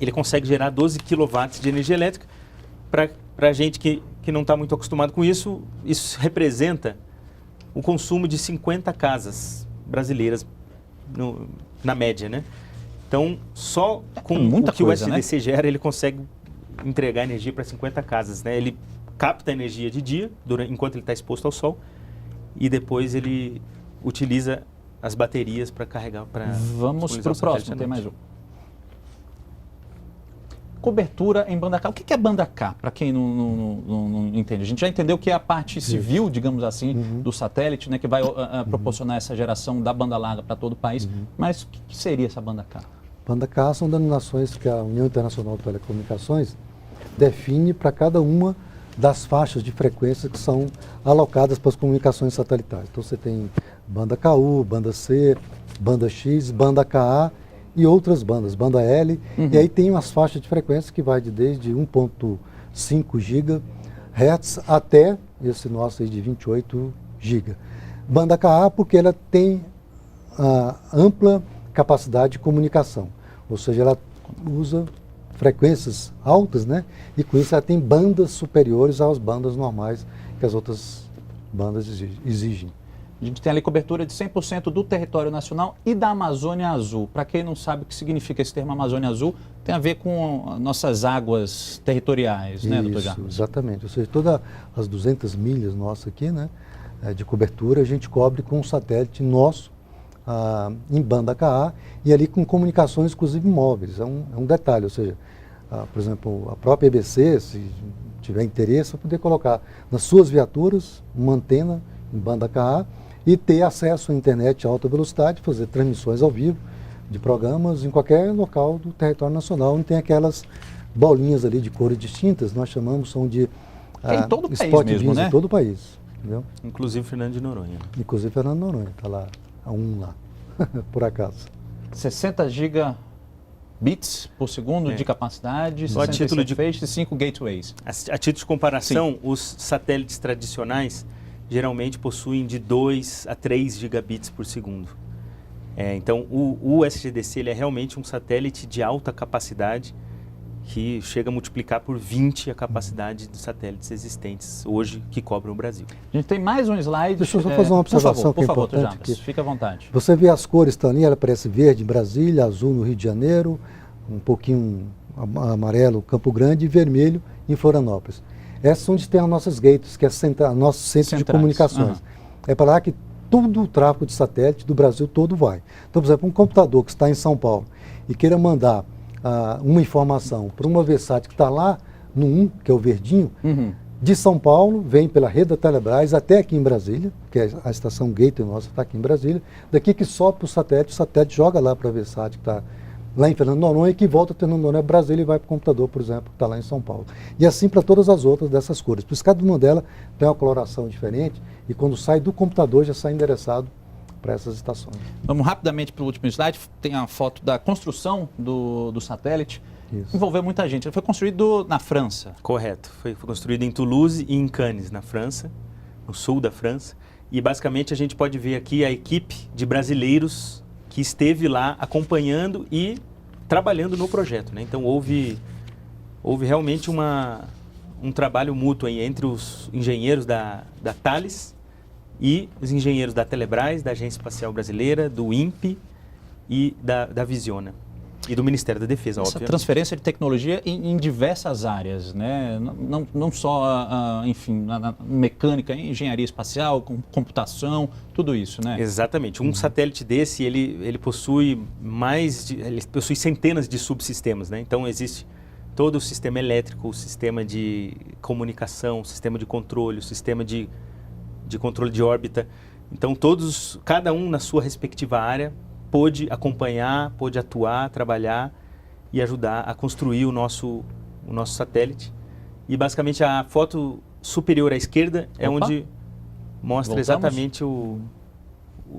ele consegue gerar 12 kW de energia elétrica. Para a gente que não está muito acostumado com isso, isso representa o consumo de 50 casas brasileiras na média, né? Então, só com o que o SDC gera, ele consegue entregar energia para 50 casas, né? Ele capta energia de dia, enquanto ele está exposto ao sol, e depois ele utiliza as baterias para carregar. Vamos para o próximo, tem mais um. Cobertura em banda K. O que é banda K, para quem não entende? A gente já entendeu que é a parte civil, digamos assim, do satélite, né, que vai proporcionar essa geração da banda larga para todo o país. Mas o que seria essa banda K? Banda K são denominações que a União Internacional de Telecomunicações define para cada uma das faixas de frequência que são alocadas para as comunicações satelitais. Então você tem banda KU, banda C, banda X, banda KA e outras bandas, banda L, e aí tem umas faixas de frequência que vai desde 1.5 GHz até esse nosso aí de 28 GB. Banda KA porque ela tem ampla capacidade de comunicação, ou seja, ela usa frequências altas, né? E com isso ela tem bandas superiores às bandas normais que as outras bandas exigem. A gente tem ali cobertura de 100% do território nacional e da Amazônia Azul. Para quem não sabe o que significa esse termo Amazônia Azul, tem a ver com nossas águas territoriais, né, doutor Jarbas? Exatamente. Ou seja, todas as 200 milhas nossas aqui, né, de cobertura, a gente cobre com um satélite nosso em banda KA e ali com comunicações, inclusive móveis. É um detalhe, ou seja, por exemplo, a própria EBC, se tiver interesse, vai poder colocar nas suas viaturas uma antena em banda KA e ter acesso à internet a alta velocidade, fazer transmissões ao vivo de programas em qualquer local do território nacional, onde tem aquelas bolinhas ali de cores distintas, nós chamamos, são de em todo o país mesmo, né? Em todo o país. Entendeu? Inclusive Fernando de Noronha. Inclusive Fernando de Noronha, está lá, a 1 lá, por acaso. 60 gigabits por segundo de capacidade, 67 feixes e 5 gateways. A título de comparação, os satélites tradicionais geralmente possuem de 2 a 3 gigabits por segundo. Então, o SGDC ele é realmente um satélite de alta capacidade que chega a multiplicar por 20 a capacidade dos satélites existentes hoje que cobrem o Brasil. A gente tem mais um slide. Deixa eu só fazer uma observação por favor, que é importante. Fica à vontade. Você vê as cores, estão ali, ela aparece verde em Brasília, azul no Rio de Janeiro, um pouquinho amarelo Campo Grande e vermelho em Florianópolis. Essas são onde tem as nossas gates, que é nosso centro de comunicações. É para lá que todo o tráfego de satélite do Brasil todo vai. Então, por exemplo, um computador que está em São Paulo e queira mandar uma informação para uma VSAT que está lá no 1, que é o verdinho, De São Paulo, vem pela rede da Telebrás até aqui em Brasília, que é a estação Gateway nossa está aqui em Brasília. Daqui que sobe para o satélite joga lá para a Versat, que está lá em Fernando de Noronha, e que volta a Fernando de Noronha, Brasília, e vai para o computador, por exemplo, que está lá em São Paulo. E assim para todas as outras dessas cores. Por isso, cada uma delas tem uma coloração diferente, e quando sai do computador já sai endereçado para essas estações. Vamos rapidamente para o último slide. Tem a foto da construção do satélite. Isso. Envolveu muita gente. Ele foi construído na França. Correto. Foi construído em Toulouse e em Cannes, na França, no sul da França. E basicamente a gente pode ver aqui a equipe de brasileiros que esteve lá acompanhando e trabalhando no projeto, né? Então houve realmente um trabalho mútuo aí entre os engenheiros da Thales e os engenheiros da Telebrás, da Agência Espacial Brasileira, do INPE e da Visiona. E do Ministério da Defesa, Essa obviamente. transferência de tecnologia em diversas áreas, né? Não só, enfim, na mecânica, engenharia espacial, computação, tudo isso, né? Exatamente. Um satélite desse, ele possui ele possui centenas de subsistemas, né? Então existe todo o sistema elétrico, o sistema de comunicação, o sistema de controle, o sistema de controle de órbita. Então cada um na sua respectiva área, pôde acompanhar, pôde atuar, trabalhar e ajudar a construir o nosso satélite. E basicamente a foto superior à esquerda é onde mostra exatamente o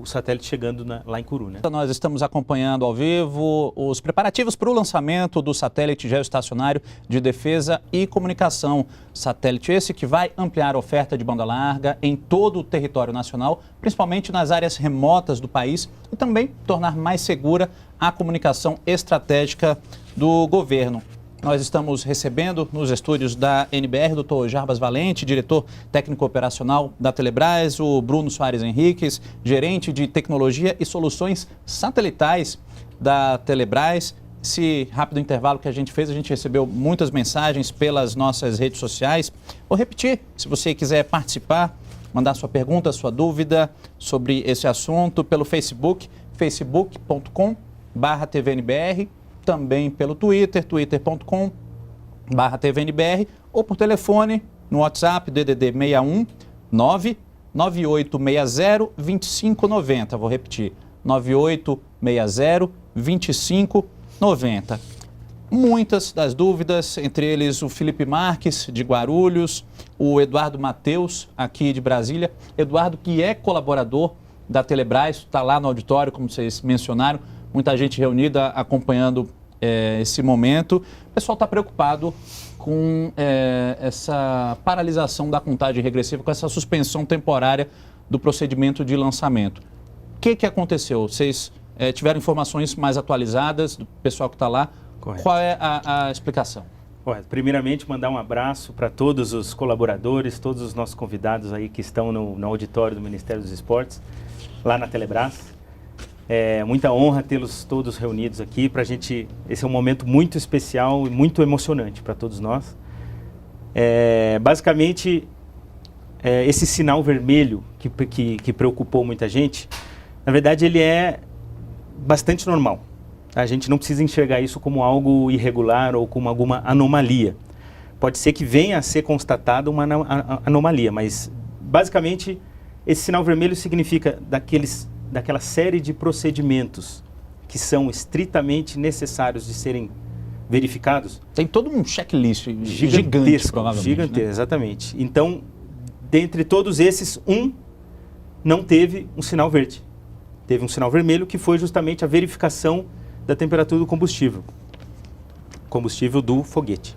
satélite chegando lá em Kourou, né? Nós estamos acompanhando ao vivo os preparativos para o lançamento do satélite geoestacionário de defesa e comunicação. Satélite esse que vai ampliar a oferta de banda larga em todo o território nacional, principalmente nas áreas remotas do país, e também tornar mais segura a comunicação estratégica do governo. Nós estamos recebendo nos estúdios da NBR o Dr. Jarbas Valente, diretor técnico operacional da Telebrás, o Bruno Soares Henriques, gerente de tecnologia e soluções satelitais da Telebrás. Esse rápido intervalo que a gente fez, a gente recebeu muitas mensagens pelas nossas redes sociais. Vou repetir, se você quiser participar, mandar sua pergunta, sua dúvida sobre esse assunto pelo Facebook, facebook.com/tvnbr, também pelo Twitter, twitter.com/tvnbr, ou por telefone no WhatsApp, DDD 61 99860 2590. Vou repetir, 9860 2590. Muitas das dúvidas, entre eles o Felipe Marques, de Guarulhos, o Eduardo Mateus, aqui de Brasília. Eduardo, que é colaborador da Telebrás, está lá no auditório, como vocês mencionaram, muita gente reunida acompanhando esse momento. O pessoal está preocupado com essa paralisação da contagem regressiva, com essa suspensão temporária do procedimento de lançamento. O que aconteceu? Vocês tiveram informações mais atualizadas do pessoal que está lá? Correto. Qual é a explicação? Primeiramente, mandar um abraço para todos os colaboradores, todos os nossos convidados aí que estão no auditório do Ministério dos Esportes, lá na Telebrás. É muita honra tê-los todos reunidos aqui para a gente. Esse é um momento muito especial e muito emocionante para todos nós. Basicamente, esse sinal vermelho que preocupou muita gente, na verdade ele é bastante normal. A gente não precisa enxergar isso como algo irregular ou como alguma anomalia. Pode ser que venha a ser constatada uma anomalia, mas basicamente esse sinal vermelho significa daquela série de procedimentos que são estritamente necessários de serem verificados. Tem todo um checklist gigante, provavelmente. Gigantesco, né? Exatamente. Então, dentre todos esses, não teve um sinal verde. Teve um sinal vermelho, que foi justamente a verificação da temperatura do combustível do foguete.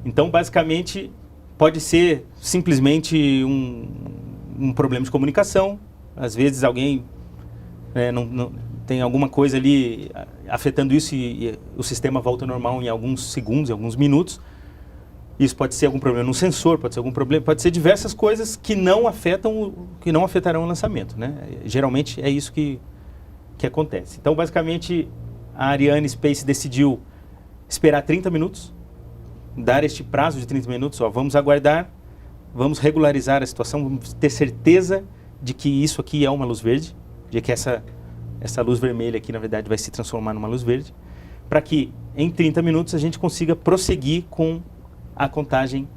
Então, basicamente, pode ser simplesmente um problema de comunicação. Às vezes alguém não tem alguma coisa ali afetando isso e o sistema volta ao normal em alguns segundos, em alguns minutos. Isso pode ser algum problema no sensor, pode ser algum problema, pode ser diversas coisas que não afetarão o lançamento, né? Geralmente é isso que acontece. Então, basicamente, a Arianespace decidiu esperar 30 minutos, dar este prazo de 30 minutos, vamos aguardar, vamos regularizar a situação, vamos ter certeza de que isso aqui é uma luz verde, de que essa luz vermelha aqui, na verdade, vai se transformar numa luz verde, para que em 30 minutos a gente consiga prosseguir com a contagem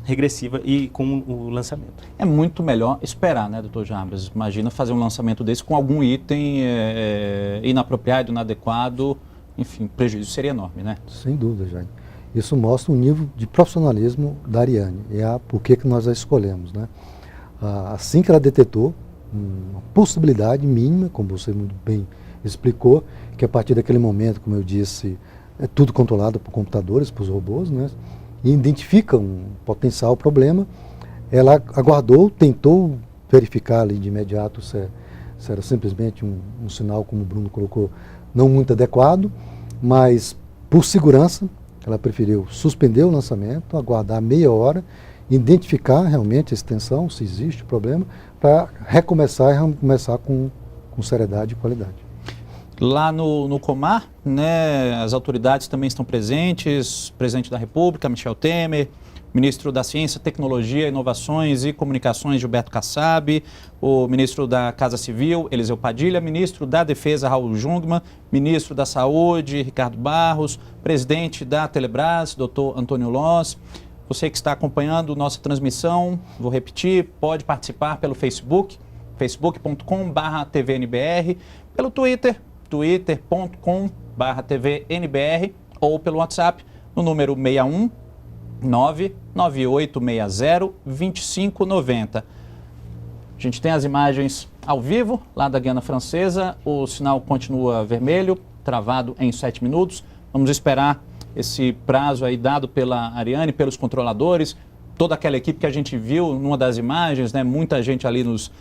regressiva e com o lançamento. É muito melhor esperar, né, doutor Jarbas? Imagina fazer um lançamento desse com algum item inapropriado, inadequado, enfim, o prejuízo seria enorme, né? Sem dúvida, Jaime. Isso mostra o nível de profissionalismo da Ariane e por que nós a escolhemos, né? Assim que ela detectou uma possibilidade mínima, como você muito bem explicou, que a partir daquele momento, como eu disse, é tudo controlado por computadores, por robôs, né? E identifica um potencial problema, ela aguardou, tentou verificar ali de imediato se era simplesmente um sinal, como o Bruno colocou, não muito adequado, mas por segurança, ela preferiu suspender o lançamento, aguardar meia hora, identificar realmente a extensão, se existe o problema, para recomeçar e recomeçar com seriedade e qualidade. Lá no Comar, né, as autoridades também estão presentes, presidente da República, Michel Temer, ministro da Ciência, Tecnologia, Inovações e Comunicações, Gilberto Kassab, o ministro da Casa Civil, Eliseu Padilha, ministro da Defesa, Raul Jungmann, ministro da Saúde, Ricardo Barros, presidente da Telebrás, doutor Antônio Loz. Você que está acompanhando nossa transmissão, vou repetir, pode participar pelo Facebook, facebook.com/tvnbr, pelo Twitter, twitter.com/tvnbr ou pelo WhatsApp no número 61 99860-2590. A gente tem as imagens ao vivo lá da Guiana Francesa, o sinal continua vermelho, travado em 7 minutos. Vamos esperar esse prazo aí dado pela Ariane, pelos controladores, toda aquela equipe que a gente viu numa das imagens, né? Muita gente ali nos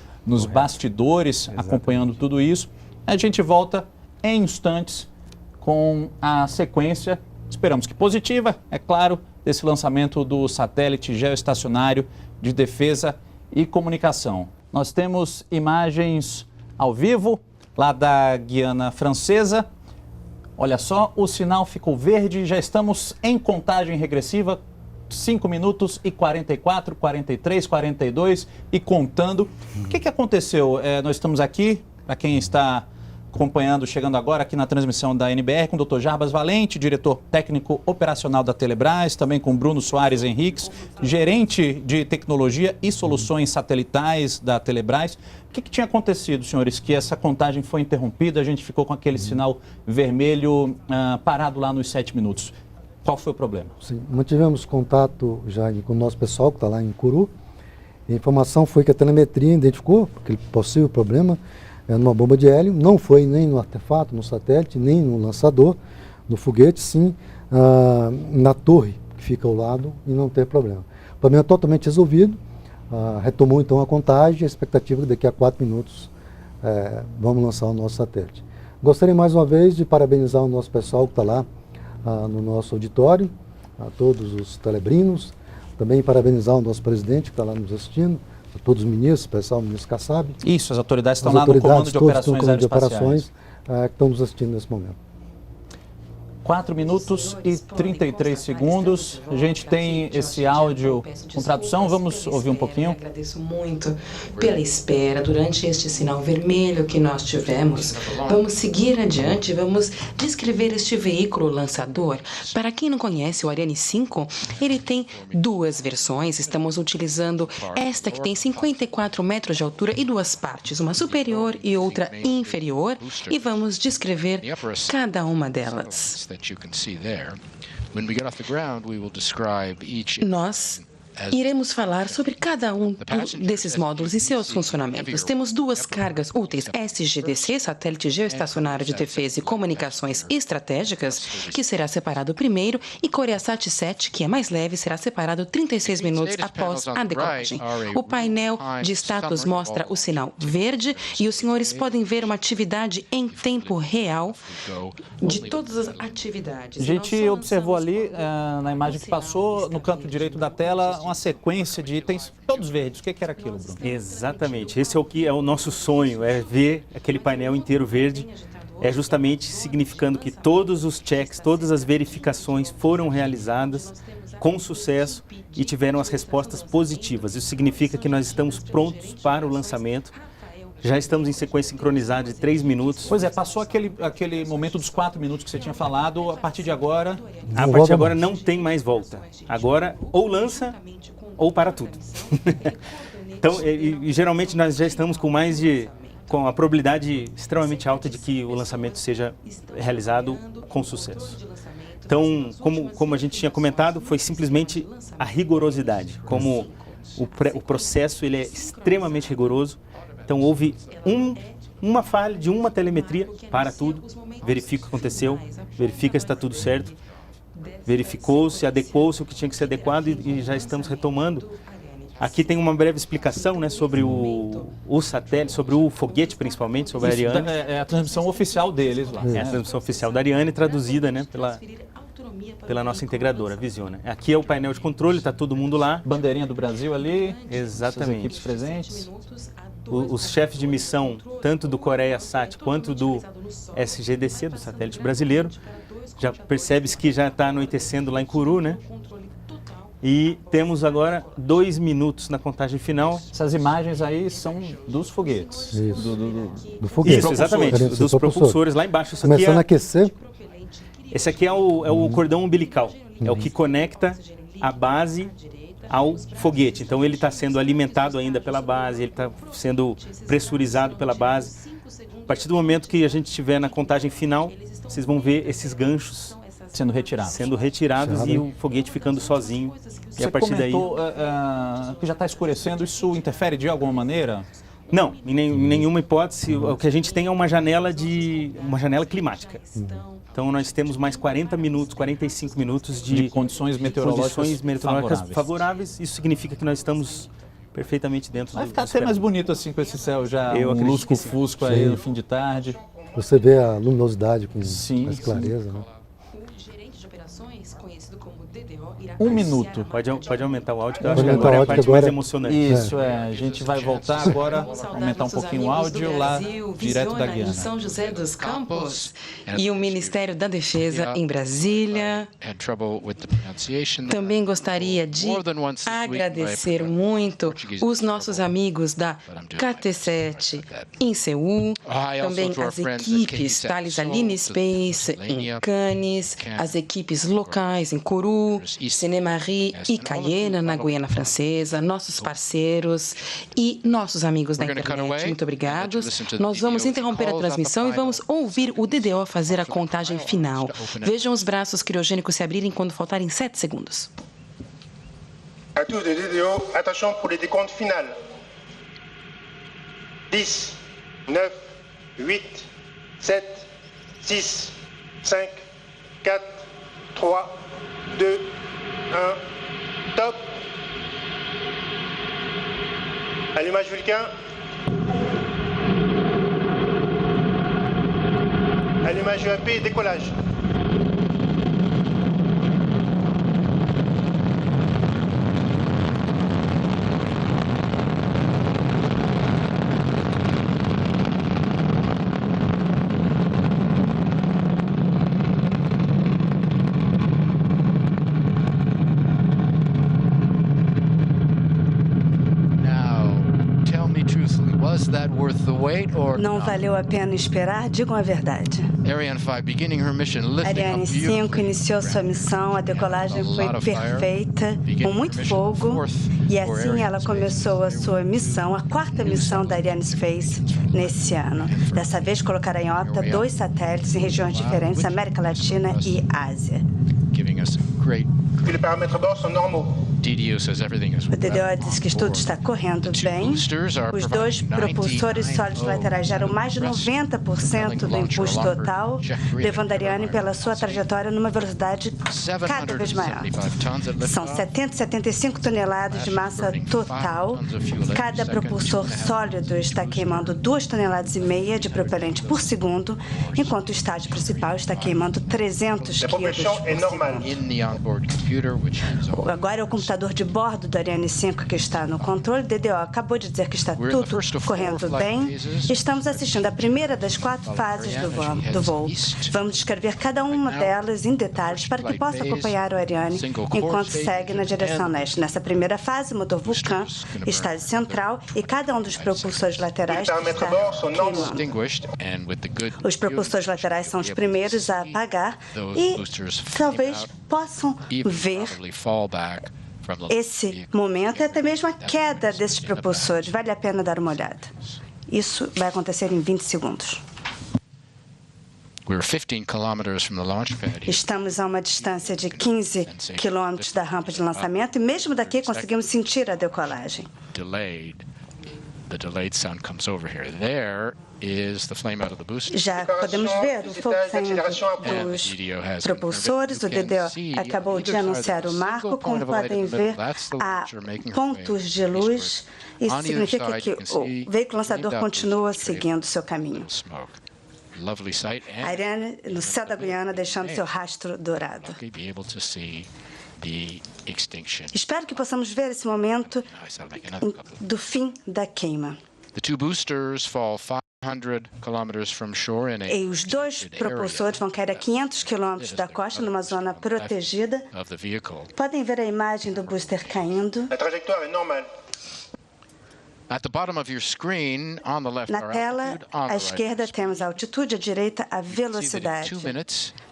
bastidores acompanhando tudo isso. A gente volta em instantes com a sequência, esperamos que positiva, é claro, desse lançamento do satélite geoestacionário de defesa e comunicação. Nós temos imagens ao vivo lá da Guiana Francesa. Olha só, o sinal ficou verde, já estamos em contagem regressiva, 5 minutos e 44, 43, 42 e contando. O que aconteceu? Nós estamos aqui, para quem está acompanhando, chegando agora aqui na transmissão da NBR, com o Dr. Jarbas Valente, diretor técnico operacional da Telebrás, também com Bruno Soares Henriques, gerente de tecnologia e soluções satelitais da Telebrás. O que tinha acontecido, senhores, que essa contagem foi interrompida, a gente ficou com aquele sinal vermelho parado lá nos 7 minutos? Qual foi o problema? Sim, mantivemos contato já com o nosso pessoal que está lá em Curu. A informação foi que a telemetria identificou aquele possível problema numa bomba de hélio, não foi nem no artefato, no satélite, nem no lançador, no foguete, sim na torre que fica ao lado e não tem problema. O problema é totalmente resolvido, retomou então a contagem, a expectativa que daqui a 4 minutos vamos lançar o nosso satélite. Gostaria mais uma vez de parabenizar o nosso pessoal que está lá no nosso auditório, a todos os telebrinos, também parabenizar o nosso presidente que está lá nos assistindo, a todos os ministros, pessoal, o ministro Kassab. Isso, as autoridades estão lá no comando de operações aeroespaciais. Que estão nos assistindo nesse momento. 4 minutos e 33 segundos. A gente tem esse áudio com tradução. Vamos ouvir um pouquinho. Agradeço muito pela espera durante este sinal vermelho que nós tivemos. Vamos seguir adiante, vamos descrever este veículo lançador. Para quem não conhece o Ariane 5, ele tem 2 versões. Estamos utilizando esta que tem 54 metros de altura e 2 partes, uma superior e outra inferior, e vamos descrever cada uma delas. Nós iremos falar sobre cada um desses módulos e seus funcionamentos. Temos 2 cargas úteis SGDC, Satélite Geoestacionário de Defesa e Comunicações Estratégicas, que será separado primeiro, e Coreasat 7, que é mais leve, será separado 36 minutos após a decolagem. O painel de status mostra o sinal verde e os senhores podem ver uma atividade em tempo real de todas as atividades. A gente observou ali, na imagem que passou, no canto direito da tela, uma sequência de itens todos verdes. O que era aquilo, Bruno? Exatamente. Esse é o que é o nosso sonho, é ver aquele painel inteiro verde. É justamente significando que todos os checks, todas as verificações foram realizadas com sucesso e tiveram as respostas positivas. Isso significa que nós estamos prontos para o lançamento. Já estamos em sequência sincronizada de 3 minutos. Pois é, passou aquele momento dos 4 minutos que você tinha falado. A partir de agora... A partir de agora não tem mais volta. Agora, ou lança, ou para tudo. Então, geralmente nós já estamos com a probabilidade extremamente alta de que o lançamento seja realizado com sucesso. Então, como a gente tinha comentado, foi simplesmente a rigorosidade. Como o processo ele é extremamente rigoroso, então houve uma falha de uma telemetria para tudo, verifica o que aconteceu, verifica se está tudo certo, verificou-se, adequou-se o que tinha que ser adequado e já estamos retomando. Aqui tem uma breve explicação, né, sobre o satélite, sobre o foguete principalmente, sobre a Ariane. É a transmissão oficial deles lá. É a transmissão oficial da Ariane, traduzida, né, pela nossa integradora, Visiona. Aqui é o painel de controle, está todo mundo lá. Bandeirinha do Brasil ali. Exatamente. As equipes presentes. Os chefes de missão, tanto do CoreaSat quanto do SGDC, do satélite brasileiro, já percebe-se que já está anoitecendo lá em Kourou, né? E temos agora 2 minutos na contagem final. Essas imagens aí são dos foguetes. Isso, do foguete. Isso, exatamente, dos propulsores lá embaixo. Isso começando a aquecer. Esse aqui é o cordão umbilical, é o que conecta a base ao foguete. Então ele está sendo alimentado ainda pela base, ele está sendo pressurizado pela base. A partir do momento que a gente estiver na contagem final, vocês vão ver esses ganchos sendo retirados e o foguete ficando sozinho. Você e a partir comentou que já está escurecendo, isso interfere de alguma maneira? Não, em nenhuma hipótese. O que a gente tem é uma janela climática. Então nós temos mais 40 minutos, 45 minutos de condições meteorológicas favoráveis. Isso significa que nós estamos perfeitamente dentro do... Vai ficar até mais bonito assim com esse céu já, um lusco-fusco aí no fim de tarde. Você vê a luminosidade com mais clareza, né? Um minuto. Pode aumentar o áudio, que eu Pode acho que aumentar agora é o a áudio, parte que agora- mais emocionante. Isso, a gente vai voltar agora, aumentar um pouquinho o áudio lá, direto da Guiana. Em São José dos Campos e o Ministério da Defesa em Brasília. Também gostaria de agradecer muito os nossos amigos da KT7 em Seul, também as equipes Thales Alenia Space em Cannes, as equipes locais em Kourou, Seine-Marie e Cayenne, na Guiana Francesa, nossos parceiros e nossos amigos da internet. Muito obrigados. Nós vamos interromper a transmissão e vamos ouvir o DDO fazer a contagem final. Vejam os braços criogênicos se abrirem quando faltarem 7 segundos. À tous de DDO, attention pour le décompte final. 10, 9, 8, 7, 6, 5, 4, 3, 2, 1, top. Allumage Vulcain. Allumage UAP, décollage. Não valeu a pena esperar? Digam a verdade. Ariane 5 iniciou sua missão, a decolagem foi perfeita, com muito fogo, e assim ela começou a sua missão, a 4ª missão da Ariane Space nesse ano. Dessa vez colocará em órbita 2 satélites em regiões diferentes, América Latina e Ásia. Que les paramètres à bord sont normaux. O DDO diz que tudo está correndo bem. Os 2 propulsores sólidos laterais geram mais de 90% do impulso total, levando a Ariane pela sua trajetória numa velocidade cada vez maior. São 775 toneladas de massa total. Cada propulsor sólido está queimando 2,5 toneladas de propelente por segundo, enquanto o estágio principal está queimando 300 La quilos propulsion est por normale. segundo. Agora é o computador de bordo do Ariane 5 que está no controle. O DDO acabou de dizer que está tudo correndo bem. Estamos assistindo a primeira das 4 fases do voo. Vamos descrever cada uma delas em detalhes para que possa acompanhar o Ariane enquanto segue na direção leste. Nessa primeira fase, o motor Vulcain, estágio central e cada um dos propulsores laterais está queimando. Os propulsores laterais são os primeiros a apagar e talvez possam ver esse momento e até mesmo a queda desses propulsores. Vale a pena dar uma olhada. Isso vai acontecer em 20 segundos. Estamos a uma distância de 15 quilômetros da rampa de lançamento e mesmo daqui conseguimos sentir a decolagem. Já podemos ver o fogo saindo dos propulsores. O DDO acabou de anunciar o marco. Como podem ver, há pontos de luz. Isso significa que o veículo lançador continua seguindo seu caminho. Ariane, no céu da Guiana, deixando seu rastro dourado. Espero que possamos ver esse momento do fim da queima. E os dois propulsores vão cair a 500 quilômetros da costa, numa zona protegida. Podem ver a imagem do booster caindo. La trajectoire est normale. Na tela, à esquerda, temos a altitude, à direita, a velocidade.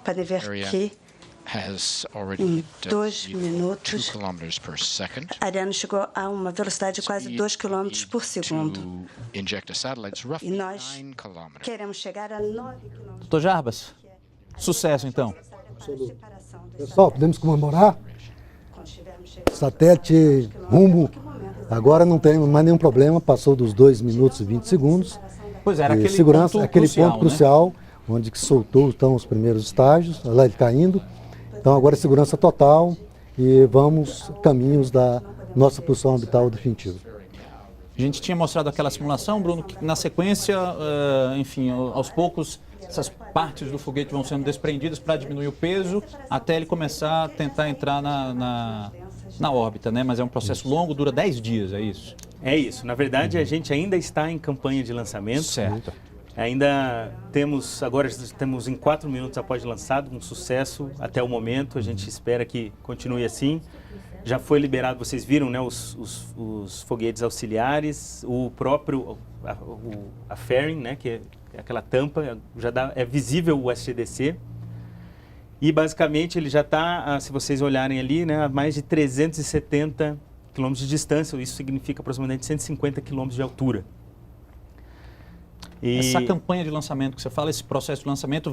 Podem ver que em 2 minutos, Ariane chegou a uma velocidade de quase 2 km por segundo. E nós queremos chegar a 9 km. Doutor Jarbas, sucesso então. Pessoal, podemos comemorar? Satélite rumo. Agora não tem mais nenhum problema, passou dos 2 minutos e 20 segundos. Pois é, era aquele segurança, ponto aquele crucial, ponto crucial, né? Onde que soltou então, os primeiros estágios, lá ele caindo. Então agora é segurança total e vamos caminhos da nossa posição orbital definitiva. A gente tinha mostrado aquela simulação, Bruno, que na sequência, enfim, aos poucos, essas partes do foguete vão sendo desprendidas para diminuir o peso, até ele começar a tentar entrar na órbita, né? Mas é um processo longo, dura 10 dias, é isso? É isso. Na verdade, a gente ainda está em campanha de lançamento. Certo. Ainda agora temos em 4 minutos após lançado, um sucesso até o momento. A gente espera que continue assim. Já foi liberado, vocês viram, né, os foguetes auxiliares, o próprio, a fairing, né, que é aquela tampa, é visível o SGDC. E basicamente ele já está, se vocês olharem ali, né, a mais de 370 quilômetros de distância. Isso significa aproximadamente 150 quilômetros de altura. Essa campanha de lançamento que você fala, esse processo de lançamento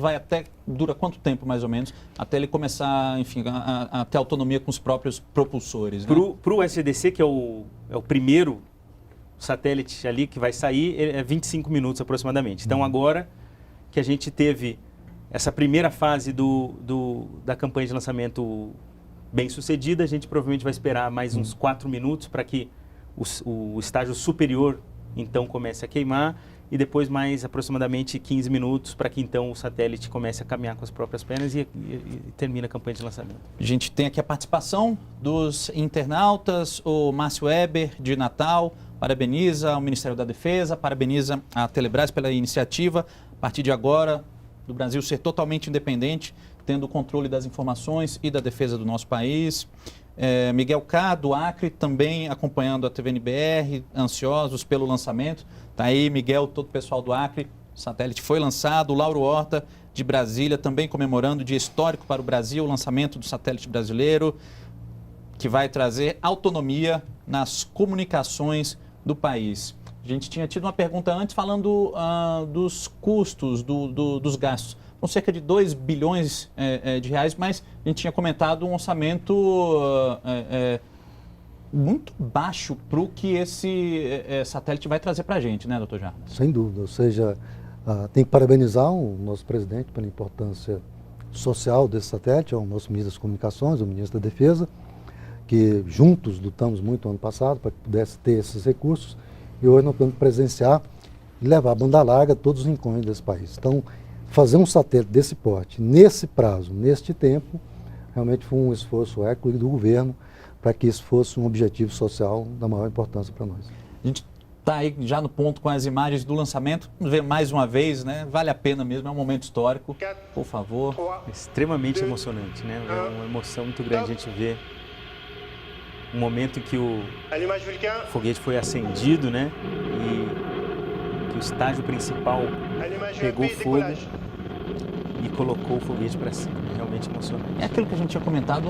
dura quanto tempo mais ou menos, até ele começar, enfim, a ter autonomia com os próprios propulsores? Né? Para o SGDC, que é o primeiro satélite ali que vai sair, é 25 minutos aproximadamente. Então agora que a gente teve essa primeira fase da campanha de lançamento bem sucedida, a gente provavelmente vai esperar mais uns 4 minutos para que o estágio superior então comece a queimar, e depois mais aproximadamente 15 minutos para que então o satélite comece a caminhar com as próprias pernas e termine a campanha de lançamento. A gente tem aqui a participação dos internautas, o Márcio Weber de Natal, parabeniza o Ministério da Defesa, parabeniza a Telebrás pela iniciativa, a partir de agora, do Brasil ser totalmente independente, tendo o controle das informações e da defesa do nosso país. Miguel K, do Acre, também acompanhando a TVNBR, ansiosos pelo lançamento. Está aí, Miguel, todo o pessoal do Acre, o satélite foi lançado. O Lauro Horta, de Brasília, também comemorando o dia histórico para o Brasil, o lançamento do satélite brasileiro, que vai trazer autonomia nas comunicações do país. A gente tinha tido uma pergunta antes falando dos custos, dos gastos. Com cerca de 2 bilhões de reais, mas a gente tinha comentado um orçamento muito baixo para o que esse satélite vai trazer para a gente, né, doutor Jarbas? Sem dúvida, ou seja, tem que parabenizar o nosso presidente pela importância social desse satélite, o nosso ministro das Comunicações, o ministro da Defesa, que juntos lutamos muito ano passado para que pudesse ter esses recursos, e hoje nós podemos presenciar e levar a banda larga a todos os rincões desse país. Então, fazer um satélite desse porte, nesse prazo, neste tempo, realmente foi um esforço hércules do governo para que isso fosse um objetivo social da maior importância para nós. A gente está aí já no ponto com as imagens do lançamento. Vamos ver mais uma vez, né? Vale a pena mesmo, é um momento histórico. Por favor. Extremamente emocionante, né? É uma emoção muito grande a gente ver o momento em que o foguete foi acendido, né? E que o estágio principal pegou fogo e colocou o foguete para cima. É realmente emocionante. É aquilo que a gente tinha comentado,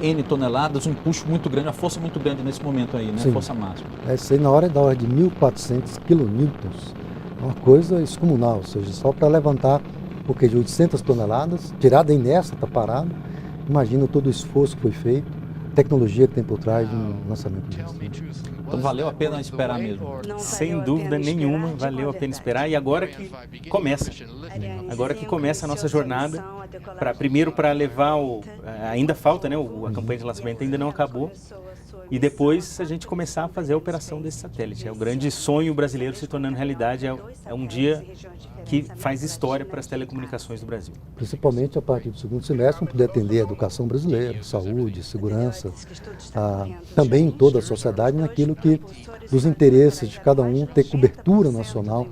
N toneladas, um empuxo muito grande, uma força muito grande nesse momento aí, né? Sim. Força máxima. Isso aí na hora é da ordem de 1.400 quilonewtons. É uma coisa descomunal, ou seja, só para levantar de 800 toneladas, tirada inércia, está parado. Imagina todo o esforço que foi feito, a tecnologia que tem por trás de um lançamento desse. Então valeu a pena esperar mesmo. Sem dúvida nenhuma, valeu a pena esperar. E agora que começa. Agora que começa a nossa jornada, primeiro para levar ainda falta, né? A campanha de lançamento ainda não acabou. E depois a gente começar a fazer a operação desse satélite. É o grande sonho brasileiro se tornando realidade. É um dia que faz história para as telecomunicações do Brasil. Principalmente a partir do segundo semestre, vamos poder atender a educação brasileira, saúde, segurança, também em toda a sociedade, naquilo que dos interesses de cada um ter cobertura nacional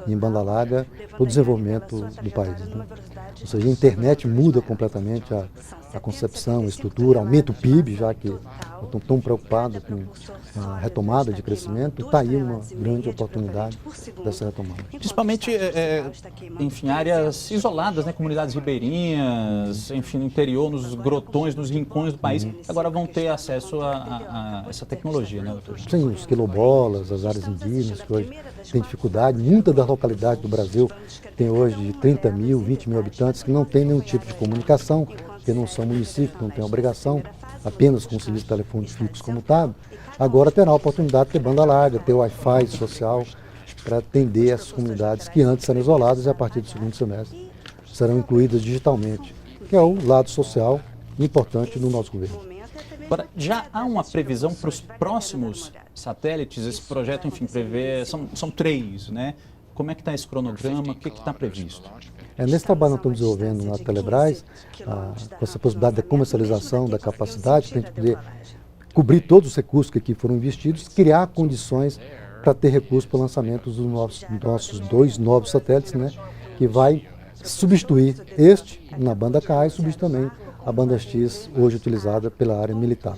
em banda larga para o desenvolvimento do país. Né? Ou seja, a internet muda completamente a concepção, a estrutura, aumenta o PIB, já que estão tão preocupados com a retomada de crescimento, está aí uma grande oportunidade dessa retomada. Principalmente, enfim, áreas isoladas, né? Comunidades ribeirinhas, enfim, no interior, nos grotões, nos rincões do país, agora vão ter acesso a essa tecnologia, né, doutor? Sim, os quilombolas, as áreas indígenas, que hoje têm dificuldade, muitas das localidades do Brasil tem hoje de 30 mil, 20 mil habitantes que não tem nenhum tipo de comunicação, porque não são municípios, não tem obrigação, apenas com o serviço de telefone fixo comutado, agora terá a oportunidade de ter banda larga, ter Wi-Fi social para atender essas comunidades que antes eram isoladas e a partir do segundo semestre serão incluídas digitalmente, que é o lado social importante do nosso governo. Agora, já há uma previsão para os próximos satélites? Esse projeto, enfim, prevê, são 3, né? Como é que está esse cronograma? O que está previsto? Nesse trabalho nós estamos desenvolvendo na Telebrás, com essa possibilidade da comercialização da capacidade, para a gente poder cobrir todos os recursos que aqui foram investidos, criar condições para ter recursos para o lançamento dos nossos 2 novos satélites, né, que vai substituir este na banda Ka e substituir também a banda X, hoje utilizada pela área militar.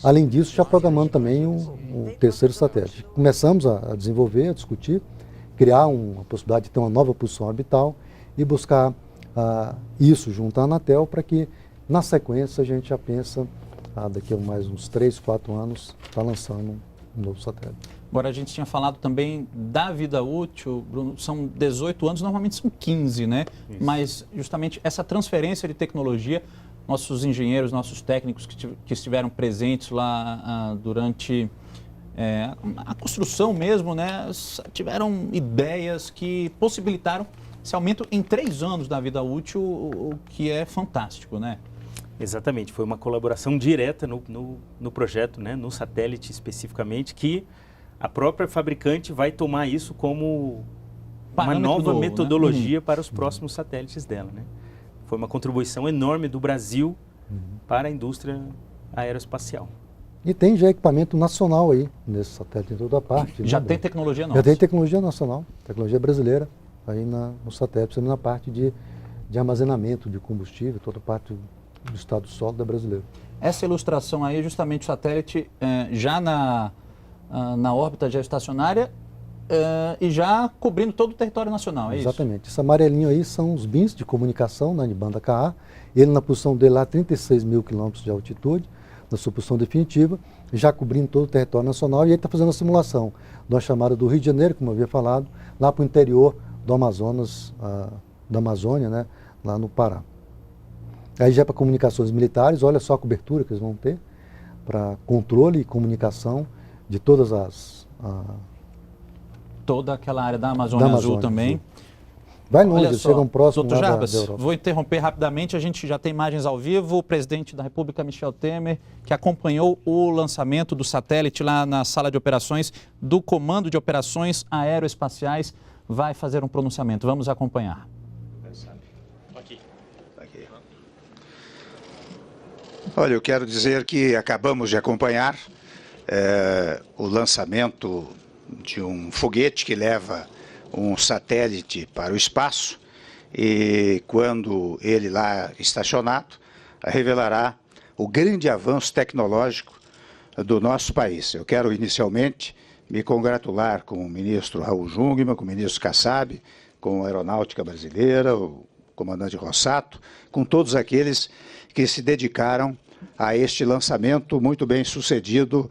Além disso, já programando também o 3º satélite. Começamos a desenvolver, a discutir, criar uma possibilidade de ter uma nova posição orbital e buscar isso junto à Anatel para que, na sequência, a gente já pensa, daqui a mais uns 3, 4 anos, estar lançando um novo satélite. Agora, a gente tinha falado também da vida útil, Bruno, são 18 anos, normalmente são 15, né? Isso. Mas, justamente, essa transferência de tecnologia, nossos engenheiros, nossos técnicos que estiveram presentes lá durante a construção mesmo, né? Tiveram ideias que possibilitaram esse aumento em 3 anos da vida útil, o que é fantástico, né? Exatamente, foi uma colaboração direta no projeto, né? No satélite especificamente, que a própria fabricante vai tomar isso como uma nova metodologia, né? Para os próximos satélites dela, né? Foi uma contribuição enorme do Brasil para a indústria aeroespacial. E tem já equipamento nacional aí, nesse satélite em toda a parte. Já tem tecnologia nossa? Já tem tecnologia nacional, tecnologia brasileira, aí no satélite, na parte de armazenamento de combustível, toda a parte do estado sólido brasileiro. Essa ilustração aí é justamente o satélite já na órbita geoestacionária e já cobrindo todo o território nacional, é Exatamente. Isso? Esse amarelinho aí são os bins de comunicação, né, de banda Ka. Ele na posição dele lá, 36 mil quilômetros de altitude, na sua posição definitiva, já cobrindo todo o território nacional, e ele está fazendo a simulação de uma chamada do Rio de Janeiro, como eu havia falado, lá para o interior do Amazonas, da Amazônia, né, lá no Pará. Aí já para comunicações militares, olha só a cobertura que eles vão ter, para controle e comunicação de todas toda aquela área da Amazônia Azul também. Vai longe, eles chegam próximo Doutor Jarbas, vou interromper rapidamente, a gente já tem imagens ao vivo, o presidente da República, Michel Temer, que acompanhou o lançamento do satélite lá na sala de operações do Comando de Operações Aeroespaciais, vai fazer um pronunciamento. Vamos acompanhar. Aqui. Olha, eu quero dizer que acabamos de acompanhar o lançamento de um foguete que leva um satélite para o espaço, e quando ele lá estacionado, revelará o grande avanço tecnológico do nosso país. Eu quero inicialmente me congratular com o ministro Raul Jungmann, com o ministro Kassab, com a Aeronáutica Brasileira, o comandante Rossato, com todos aqueles que se dedicaram a este lançamento muito bem sucedido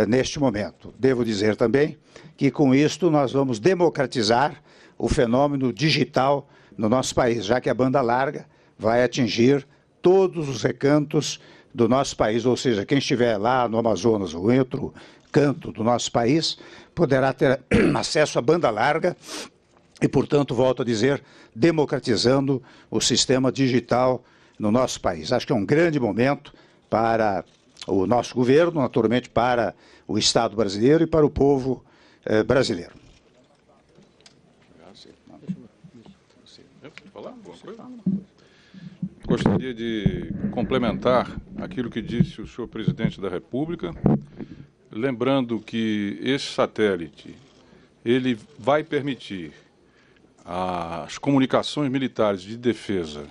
neste momento. Devo dizer também que com isto nós vamos democratizar o fenômeno digital no nosso país, já que a banda larga vai atingir todos os recantos do nosso país, ou seja, quem estiver lá no Amazonas ou em outro canto do nosso país, poderá ter acesso à banda larga e, portanto, volto a dizer, democratizando o sistema digital no nosso país. Acho que é um grande momento para o nosso governo, naturalmente para o Estado brasileiro e para o povo brasileiro. Gostaria de complementar aquilo que disse o senhor presidente da República, lembrando que esse satélite ele vai permitir as comunicações militares de defesa,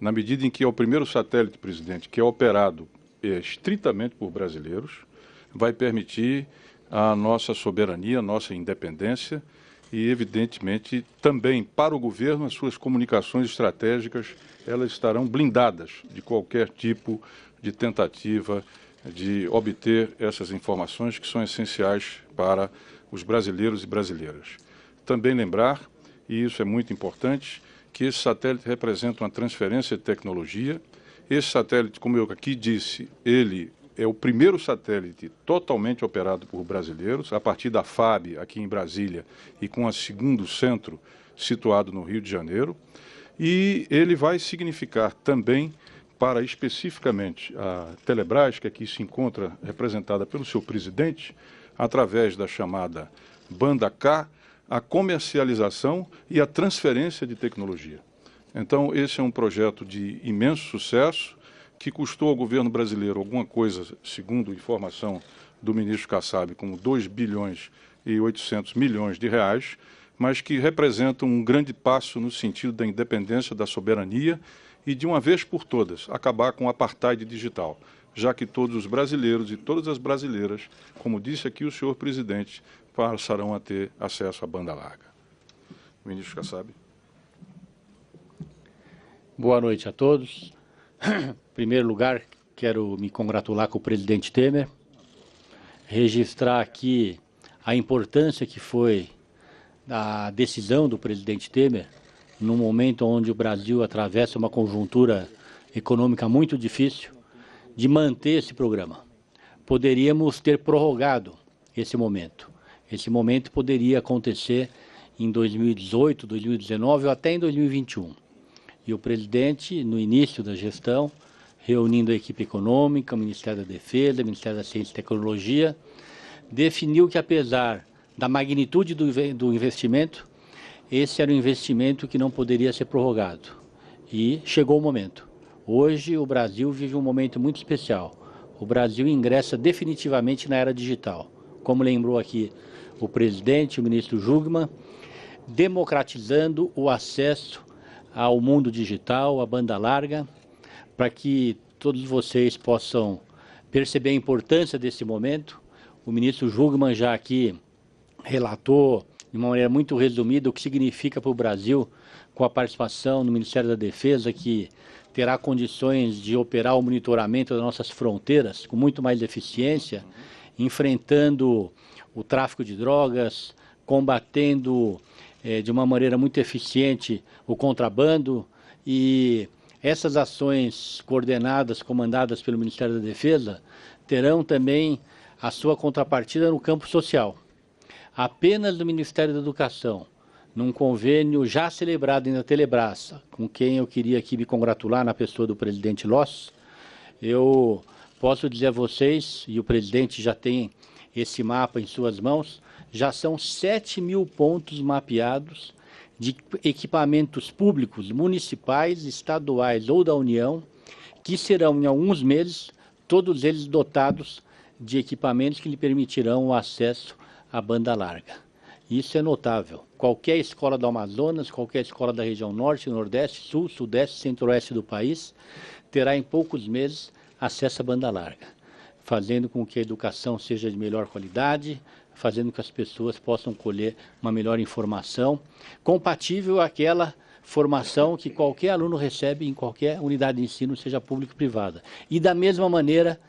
na medida em que é o primeiro satélite, presidente, que é operado estritamente por brasileiros, vai permitir a nossa soberania, a nossa independência e, evidentemente, também para o governo, as suas comunicações estratégicas, elas estarão blindadas de qualquer tipo de tentativa de obter essas informações que são essenciais para os brasileiros e brasileiras. Também lembrar, e isso é muito importante, que esse satélite representa uma transferência de tecnologia. Esse satélite, como eu aqui disse, ele é o primeiro satélite totalmente operado por brasileiros, a partir da FAB, aqui em Brasília, e com o segundo centro situado no Rio de Janeiro. E ele vai significar também, para especificamente a Telebrás, que aqui se encontra representada pelo seu presidente, através da chamada Banda K, a comercialização e a transferência de tecnologia. Então, esse é um projeto de imenso sucesso, que custou ao governo brasileiro alguma coisa, segundo informação do ministro Kassab, como 2 bilhões e 800 milhões de reais, mas que representa um grande passo no sentido da independência, da soberania e, de uma vez por todas, acabar com o apartheid digital, já que todos os brasileiros e todas as brasileiras, como disse aqui o senhor presidente, passarão a ter acesso à banda larga. Ministro Kassab. Boa noite a todos. Em primeiro lugar, quero me congratular com o presidente Temer, registrar aqui a importância que foi a decisão do presidente Temer, num momento onde o Brasil atravessa uma conjuntura econômica muito difícil, de manter esse programa. Poderíamos ter prorrogado esse momento. Esse momento poderia acontecer em 2018, 2019 ou até em 2021. E o presidente, no início da gestão, reunindo a equipe econômica, o Ministério da Defesa, o Ministério da Ciência e Tecnologia, definiu que, apesar da magnitude do investimento, esse era um investimento que não poderia ser prorrogado. E chegou o momento. Hoje o Brasil vive um momento muito especial. O Brasil ingressa definitivamente na era digital. Como lembrou aqui o presidente, o ministro Jugman, democratizando o acesso ao mundo digital, à banda larga, para que todos vocês possam perceber a importância desse momento. O ministro Jugman já aqui relatou de uma maneira muito resumida o que significa para o Brasil, com a participação no Ministério da Defesa, que terá condições de operar o monitoramento das nossas fronteiras com muito mais eficiência, enfrentando o tráfico de drogas, combatendo de uma maneira muito eficiente o contrabando, e essas ações coordenadas, comandadas pelo Ministério da Defesa, terão também a sua contrapartida no campo social. Apenas do Ministério da Educação, num convênio já celebrado na Telebrás, com quem eu queria aqui me congratular na pessoa do presidente Loss, eu posso dizer a vocês, e o presidente já tem esse mapa em suas mãos, já são 7.000 pontos mapeados de equipamentos públicos, municipais, estaduais ou da União, que serão em alguns meses, todos eles dotados de equipamentos que lhe permitirão o acesso à banda larga. Isso é notável. Qualquer escola do Amazonas, qualquer escola da região norte, nordeste, sul, sudeste, centro-oeste do país, terá em poucos meses acesso à banda larga, fazendo com que a educação seja de melhor qualidade, fazendo com que as pessoas possam colher uma melhor informação, compatível àquela formação que qualquer aluno recebe em qualquer unidade de ensino, seja pública ou privada. E da mesma maneira,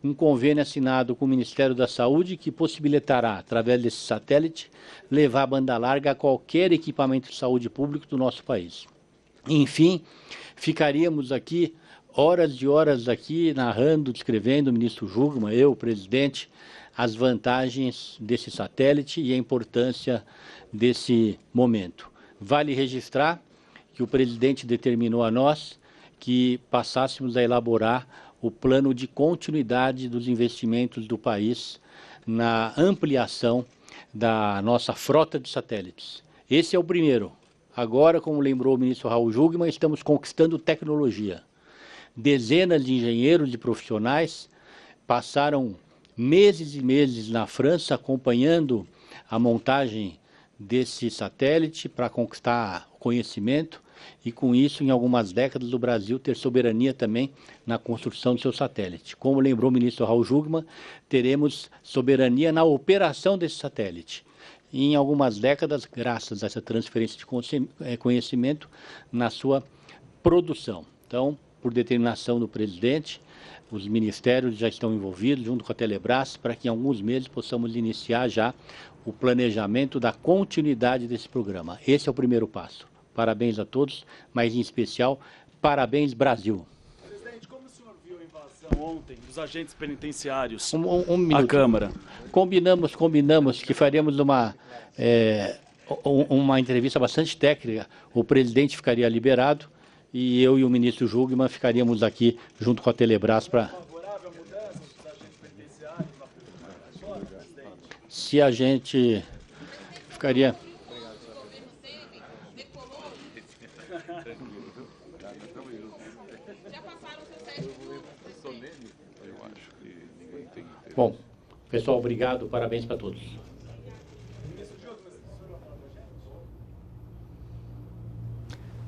um convênio assinado com o Ministério da Saúde que possibilitará, através desse satélite, levar a banda larga a qualquer equipamento de saúde público do nosso país. Enfim, ficaríamos aqui horas e horas aqui narrando, descrevendo, o ministro Jungmann, eu, o presidente, as vantagens desse satélite e a importância desse momento. Vale registrar que o presidente determinou a nós que passássemos a elaborar o plano de continuidade dos investimentos do país na ampliação da nossa frota de satélites. Esse é o primeiro. Agora, como lembrou o ministro Raul Jungmann, estamos conquistando tecnologia. Dezenas de engenheiros e profissionais passaram meses e meses na França acompanhando a montagem desse satélite para conquistar conhecimento e, com isso, em algumas décadas, o Brasil ter soberania também na construção do seu satélite. Como lembrou o ministro Raul Jungmann, teremos soberania na operação desse satélite. E, em algumas décadas, graças a essa transferência de conhecimento, na sua produção. Então, por determinação do presidente, os ministérios já estão envolvidos, junto com a Telebrás, para que em alguns meses possamos iniciar já o planejamento da continuidade desse programa. Esse é o primeiro passo. Parabéns a todos, mas em especial, parabéns Brasil. Presidente, como o senhor viu a invasão ontem dos agentes penitenciários à Câmara? Combinamos que faríamos uma entrevista bastante técnica. O presidente ficaria liberado e eu e o ministro Jungmann ficaríamos aqui junto com a Telebrás para... Se a gente ficaria... Bom, pessoal, obrigado, parabéns para todos.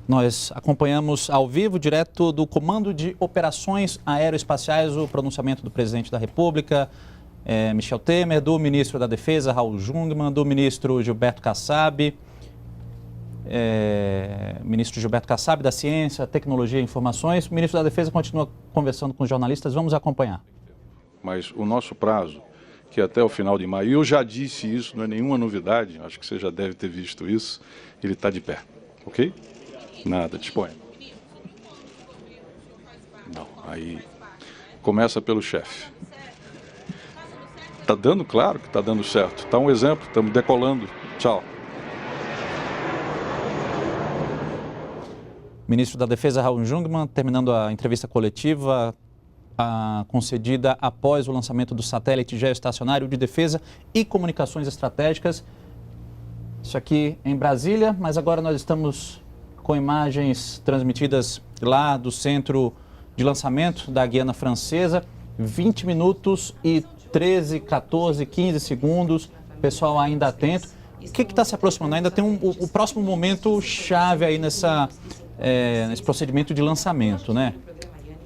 Nós acompanhamos ao vivo, direto do Comando de Operações Aeroespaciais, o pronunciamento do presidente da República, Michel Temer, do ministro da Defesa, Raul Jungmann, do ministro Gilberto Kassab, da Ciência, Tecnologia e Informações. O ministro da Defesa continua conversando com os jornalistas, vamos acompanhar. Mas o nosso prazo, que é até o final de maio, e eu já disse isso, não é nenhuma novidade, acho que você já deve ter visto isso, ele está de pé, ok? Nada, disponha. Não, aí começa pelo chefe. Está dando, claro que está dando certo, está um exemplo, estamos decolando, tchau. Ministro da Defesa, Raul Jungmann, terminando a entrevista coletiva concedida após o lançamento do satélite geoestacionário de defesa e comunicações estratégicas. Isso aqui em Brasília, mas agora nós estamos com imagens transmitidas lá do centro de lançamento da Guiana Francesa. 20 minutos e 13, 14, 15 segundos. Pessoal ainda atento. O que está se aproximando? Ainda tem o próximo momento chave aí nesse procedimento de lançamento, né?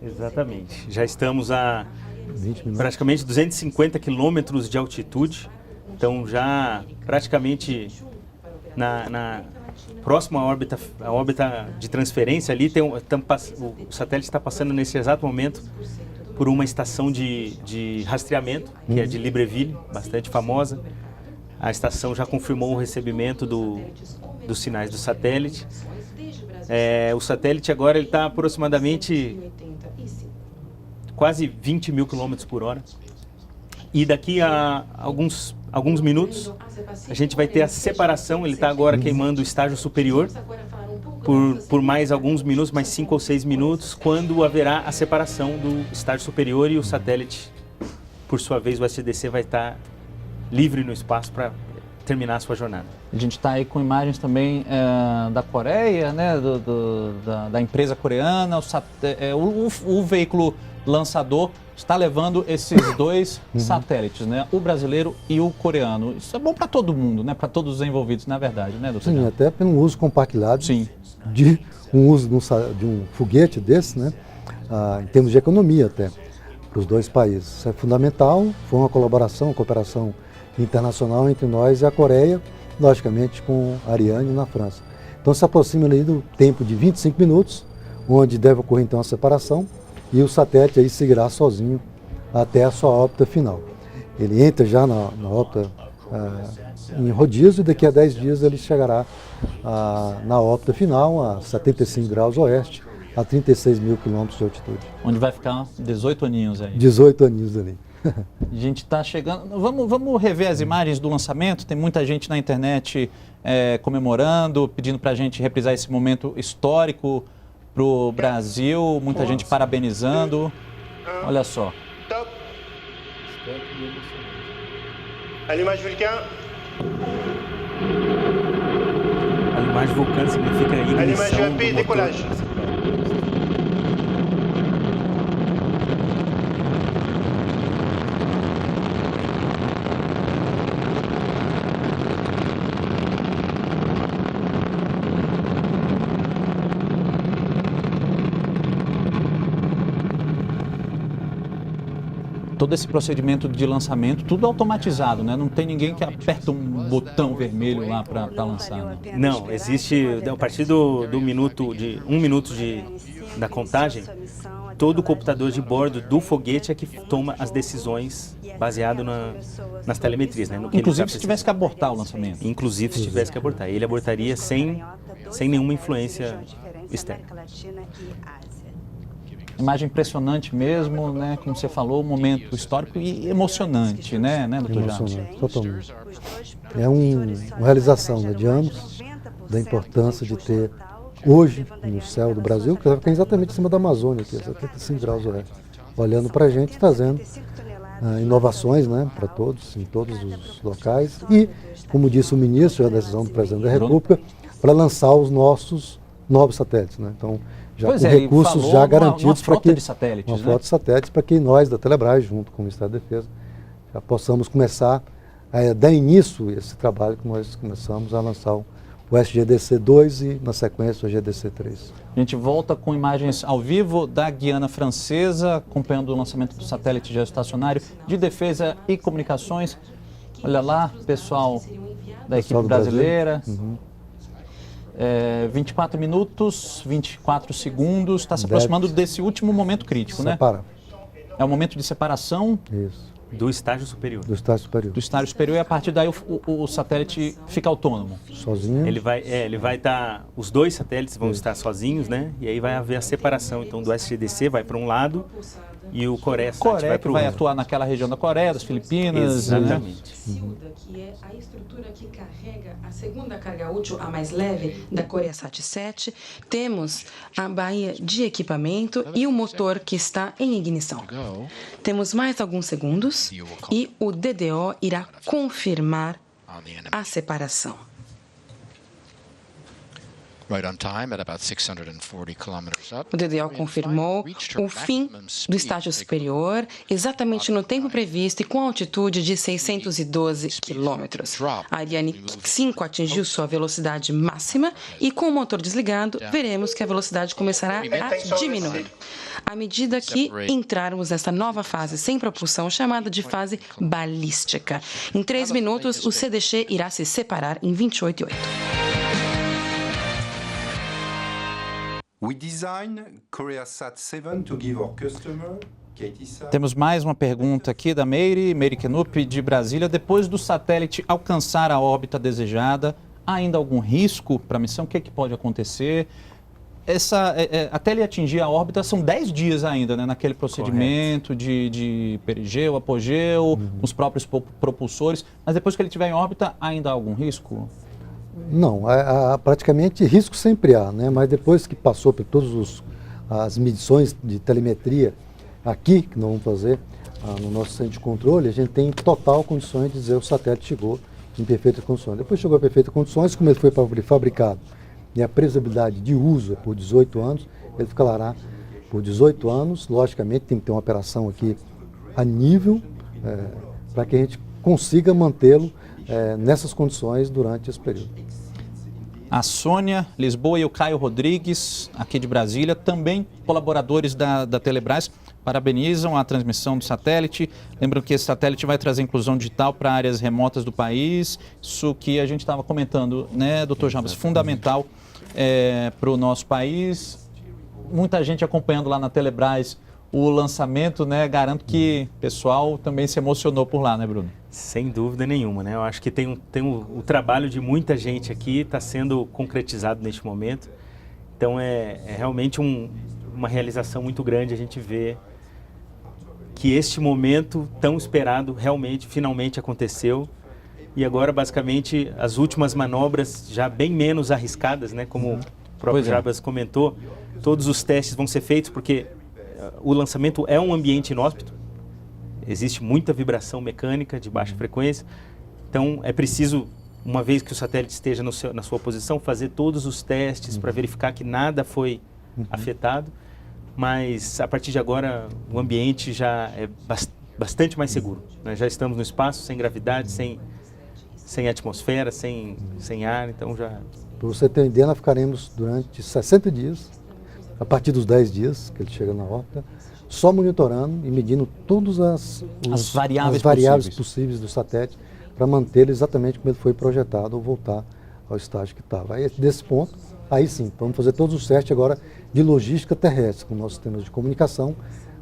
Exatamente. Já estamos a praticamente 250 quilômetros de altitude, então já praticamente na próxima órbita, a órbita de transferência ali, o satélite está passando nesse exato momento por uma estação de rastreamento, que é de Libreville, bastante famosa. A estação já confirmou o recebimento dos sinais do satélite. O satélite agora está aproximadamente quase 20 mil quilômetros por hora. E daqui a alguns minutos a gente vai ter a separação. Ele está agora queimando o estágio superior por mais alguns minutos, mais 5 ou 6 minutos, quando haverá a separação do estágio superior e o satélite, por sua vez, o SDC vai estar livre no espaço para terminar a sua jornada. A gente está aí com imagens também da Coreia, né, da empresa coreana, o veículo lançador está levando esses dois satélites, né, o brasileiro e o coreano. Isso é bom para todo mundo, né, para todos os envolvidos, na verdade, né, doutor? Sim, até pelo uso compactuado de um uso de um foguete desse, né, em termos de economia até, para os dois países. Isso é fundamental, foi uma colaboração, uma cooperação internacional entre nós e a Coreia, logicamente com a Ariane na França. Então se aproxima ali do tempo de 25 minutos, onde deve ocorrer então a separação, e o satélite aí seguirá sozinho até a sua órbita final. Ele entra já na órbita em rodízio e daqui a 10 dias ele chegará na órbita final, a 75 graus oeste, a 36 mil quilômetros de altitude. Onde vai ficar 18 aninhos aí. 18 aninhos ali. A gente está chegando. Vamos rever as imagens do lançamento. Tem muita gente na internet comemorando, pedindo para a gente reprisar esse momento histórico para o Brasil. Muita gente parabenizando. Olha só. Allumage Vulcain. Allumage Vulcain significa ignição Allumage UAP, do décollage. motor. Todo esse procedimento de lançamento, tudo automatizado, né? Não tem ninguém que aperta um botão vermelho lá para lançar, né? Não, existe, a partir do minuto da contagem, todo o computador de bordo do foguete é que toma as decisões baseado nas telemetrias, né? Inclusive se tivesse que abortar o lançamento. Inclusive se tivesse que abortar. Ele abortaria sem nenhuma influência externa. Imagem impressionante mesmo, né? Como você falou, um momento histórico e emocionante, né, doutor Jarbas? Emocionante, totalmente. É uma realização, né, de anos da importância de ter hoje no céu do Brasil, que fica exatamente em cima da Amazônia, aqui, 75 graus oeste, olhando para a gente, trazendo inovações, né, para todos, em todos os locais. E, como disse o ministro, a decisão do presidente da República, para lançar os nossos novos satélites, né? Então, já com recursos já garantidos para que uma frota de satélites, para que nós da Telebrás, junto com o Ministério da Defesa, já possamos começar a dar início a esse trabalho que nós começamos a lançar o SGDC-2 e na sequência o SGDC-3. A gente volta com imagens ao vivo da Guiana Francesa, acompanhando o lançamento do satélite geoestacionário de defesa e comunicações. Olha lá, pessoal da equipe brasileira. 24 minutos, 24 segundos, está se aproximando desse último momento crítico, né? É o momento de separação. Isso. Do estágio superior. Do estágio superior. Do estágio superior, e a partir daí o satélite fica autônomo. Sozinho. Ele vai estar, os dois satélites vão estar sozinhos, né? E aí vai haver a separação, então, do SGDC vai para um lado e o Coreia vai para o outro. Vai atuar naquela região da Coreia, das Filipinas. Exatamente. Que é a estrutura que carrega a segunda carga útil, a mais leve, da Coreia Sat-7. Temos a baía de equipamento e o motor que está em ignição. Temos mais alguns segundos e o DDO irá confirmar a separação. O DDO confirmou o fim do estágio superior, exatamente no tempo previsto e com altitude de 612 quilômetros. A Ariane 5 atingiu sua velocidade máxima e, com o motor desligado, veremos que a velocidade começará a diminuir. À medida que entrarmos nessa nova fase sem propulsão, chamada de fase balística. Em 3 minutos, o CDC irá se separar em 28,8. We design CoreaSat 7 to give our customer. Temos mais uma pergunta aqui da Meire Kenup, de Brasília. Depois do satélite alcançar a órbita desejada, há ainda algum risco para a missão? O que pode acontecer? Até ele atingir a órbita, são 10 dias ainda, né, naquele procedimento de perigeu, apogeu, os próprios propulsores. Mas depois que ele estiver em órbita, ainda há algum risco? Não, praticamente risco sempre há, né? Mas depois que passou por todas as medições de telemetria aqui, que nós vamos fazer no nosso centro de controle, a gente tem total condições de dizer que o satélite chegou em perfeitas condições. Depois chegou em perfeitas condições, como ele foi fabricado e a previsibilidade de uso é por 18 anos, ele ficará lá por 18 anos. Logicamente tem que ter uma operação aqui a nível para que a gente consiga mantê-lo nessas condições durante esse período. A Sônia Lisboa e o Caio Rodrigues, aqui de Brasília, também colaboradores da Telebrás, parabenizam a transmissão do satélite. Lembram que esse satélite vai trazer inclusão digital para áreas remotas do país, isso que a gente estava comentando, né, doutor Jarbas, fundamental para o nosso país. Muita gente acompanhando lá na Telebrás o lançamento, né? Garanto que o pessoal também se emocionou por lá, né, Bruno? Sem dúvida nenhuma, né? Eu acho que o trabalho de muita gente aqui está sendo concretizado neste momento. Então é realmente uma realização muito grande a gente ver que este momento tão esperado realmente, finalmente aconteceu. E agora, basicamente, as últimas manobras já bem menos arriscadas, né? Como o próprio Jarbas comentou, todos os testes vão ser feitos porque o lançamento é um ambiente inóspito. Existe muita vibração mecânica de baixa frequência. Então, é preciso, uma vez que o satélite esteja na sua posição, fazer todos os testes para verificar que nada foi afetado. Mas, a partir de agora, o ambiente já é bastante mais seguro, né? Já estamos no espaço, sem gravidade, sem atmosfera, sem ar, então já... Para você ter uma ideia, nós ficaremos durante 60 dias, a partir dos 10 dias que ele chega na órbita, só monitorando e medindo todas as variáveis possíveis do satélite para manter ele exatamente como ele foi projetado ou voltar ao estágio que estava. Aí, desse ponto, aí sim, vamos fazer todos os testes agora de logística terrestre com nossos sistemas de comunicação,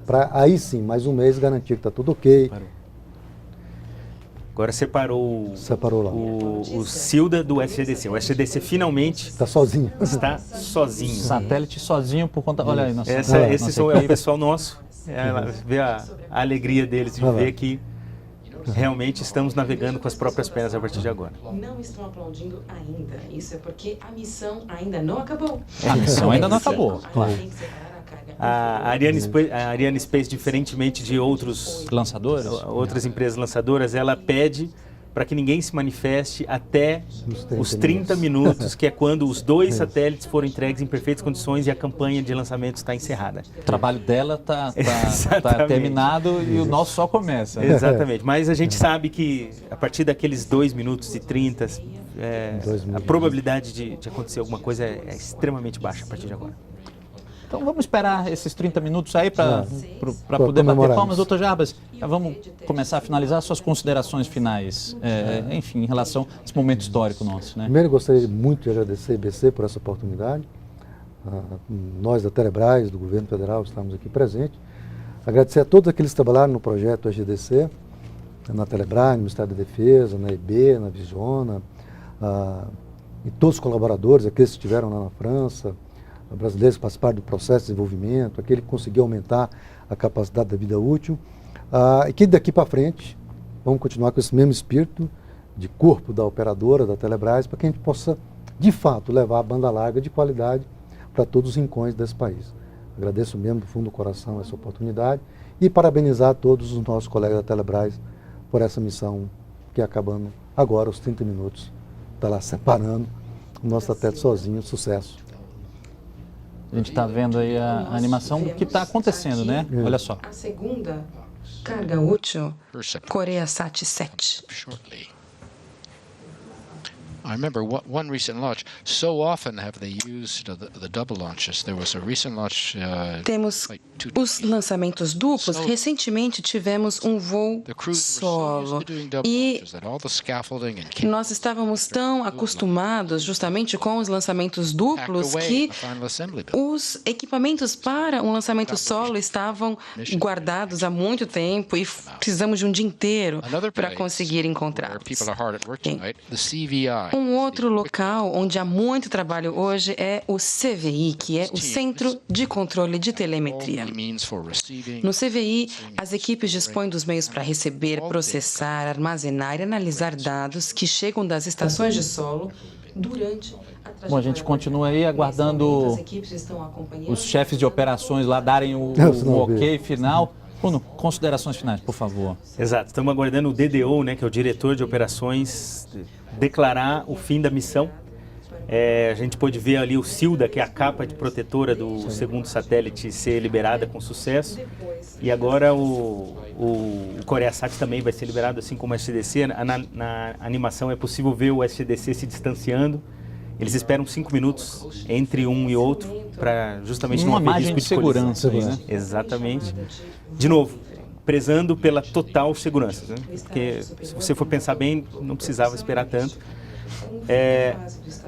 para aí sim, mais um mês, garantir que está tudo ok. Agora separou lá o SILDA do SGDC. O SGDC finalmente está sozinho. Está sozinho. Satélite sozinho por conta... Olha aí, esse é o pessoal nosso. Ver a alegria deles de ver que realmente estamos navegando com as próprias pernas a partir de agora. Não estão aplaudindo ainda. Isso é porque a missão ainda não acabou. A missão ainda não acabou, claro. A Ariane Space, diferentemente de outras empresas lançadoras, ela pede para que ninguém se manifeste até os 30 minutos, que é quando os 2 satélites foram entregues em perfeitas condições e a campanha de lançamento está encerrada. O trabalho dela está terminado e o nosso só começa. Exatamente, mas a gente sabe que a partir daqueles 2 minutos e 30, a probabilidade de acontecer alguma coisa é extremamente baixa a partir de agora. Então vamos esperar esses 30 minutos aí para poder bater palmas. Doutor Jarbas, vamos começar a finalizar suas considerações finais, enfim, em relação a esse momento histórico nosso, né? Primeiro, gostaria muito de agradecer a IBC por essa oportunidade. Nós da Telebrás, do Governo Federal, estamos aqui presentes. Agradecer a todos aqueles que trabalharam no projeto SGDC, na Telebrás, no Ministério da Defesa, na EB, na Visiona, e todos os colaboradores, aqueles que estiveram lá na França, brasileiros que participaram do processo de desenvolvimento, aquele que conseguiu aumentar a capacidade da vida útil, e que daqui para frente vamos continuar com esse mesmo espírito de corpo da operadora, da Telebrás, para que a gente possa, de fato, levar a banda larga de qualidade para todos os rincões desse país. Agradeço mesmo do fundo do coração essa oportunidade e parabenizar todos os nossos colegas da Telebrás por essa missão que acabando agora, os 30 minutos, está lá separando o nosso satélite sozinho, sucesso. A gente está vendo aí a animação do que está acontecendo, né? Olha só. A segunda carga útil, CoreaSat 7. I remember one recent launch. So often have they used the double launches. There was a recent launch. Temos os lançamentos duplos. Recentemente tivemos um voo solo e nós estávamos tão acostumados justamente com os lançamentos duplos que os equipamentos para um lançamento solo estavam guardados há muito tempo e precisamos de um dia inteiro para conseguir encontrá-los. Um outro local onde há muito trabalho hoje é o CVI, que é o Centro de Controle de Telemetria. No CVI, as equipes dispõem dos meios para receber, processar, armazenar e analisar dados que chegam das estações de solo durante a trajetória. Bom, a gente continua aí aguardando os chefes de operações lá darem o ok final. Bruno, considerações finais, por favor. Exato, estamos aguardando o DDO, né, que é o diretor de operações, declarar o fim da missão. A gente pôde ver ali o SILDA, que é a capa de protetora do segundo satélite, ser liberada com sucesso. E agora o CoreaSat também vai ser liberado, assim como o SGDC. Na animação é possível ver o SGDC se distanciando. Eles esperam 5 minutos entre um e outro para justamente não haver risco de segurança, né? Exatamente. De novo, prezando pela total segurança, né? Porque se você for pensar bem, não precisava esperar tanto.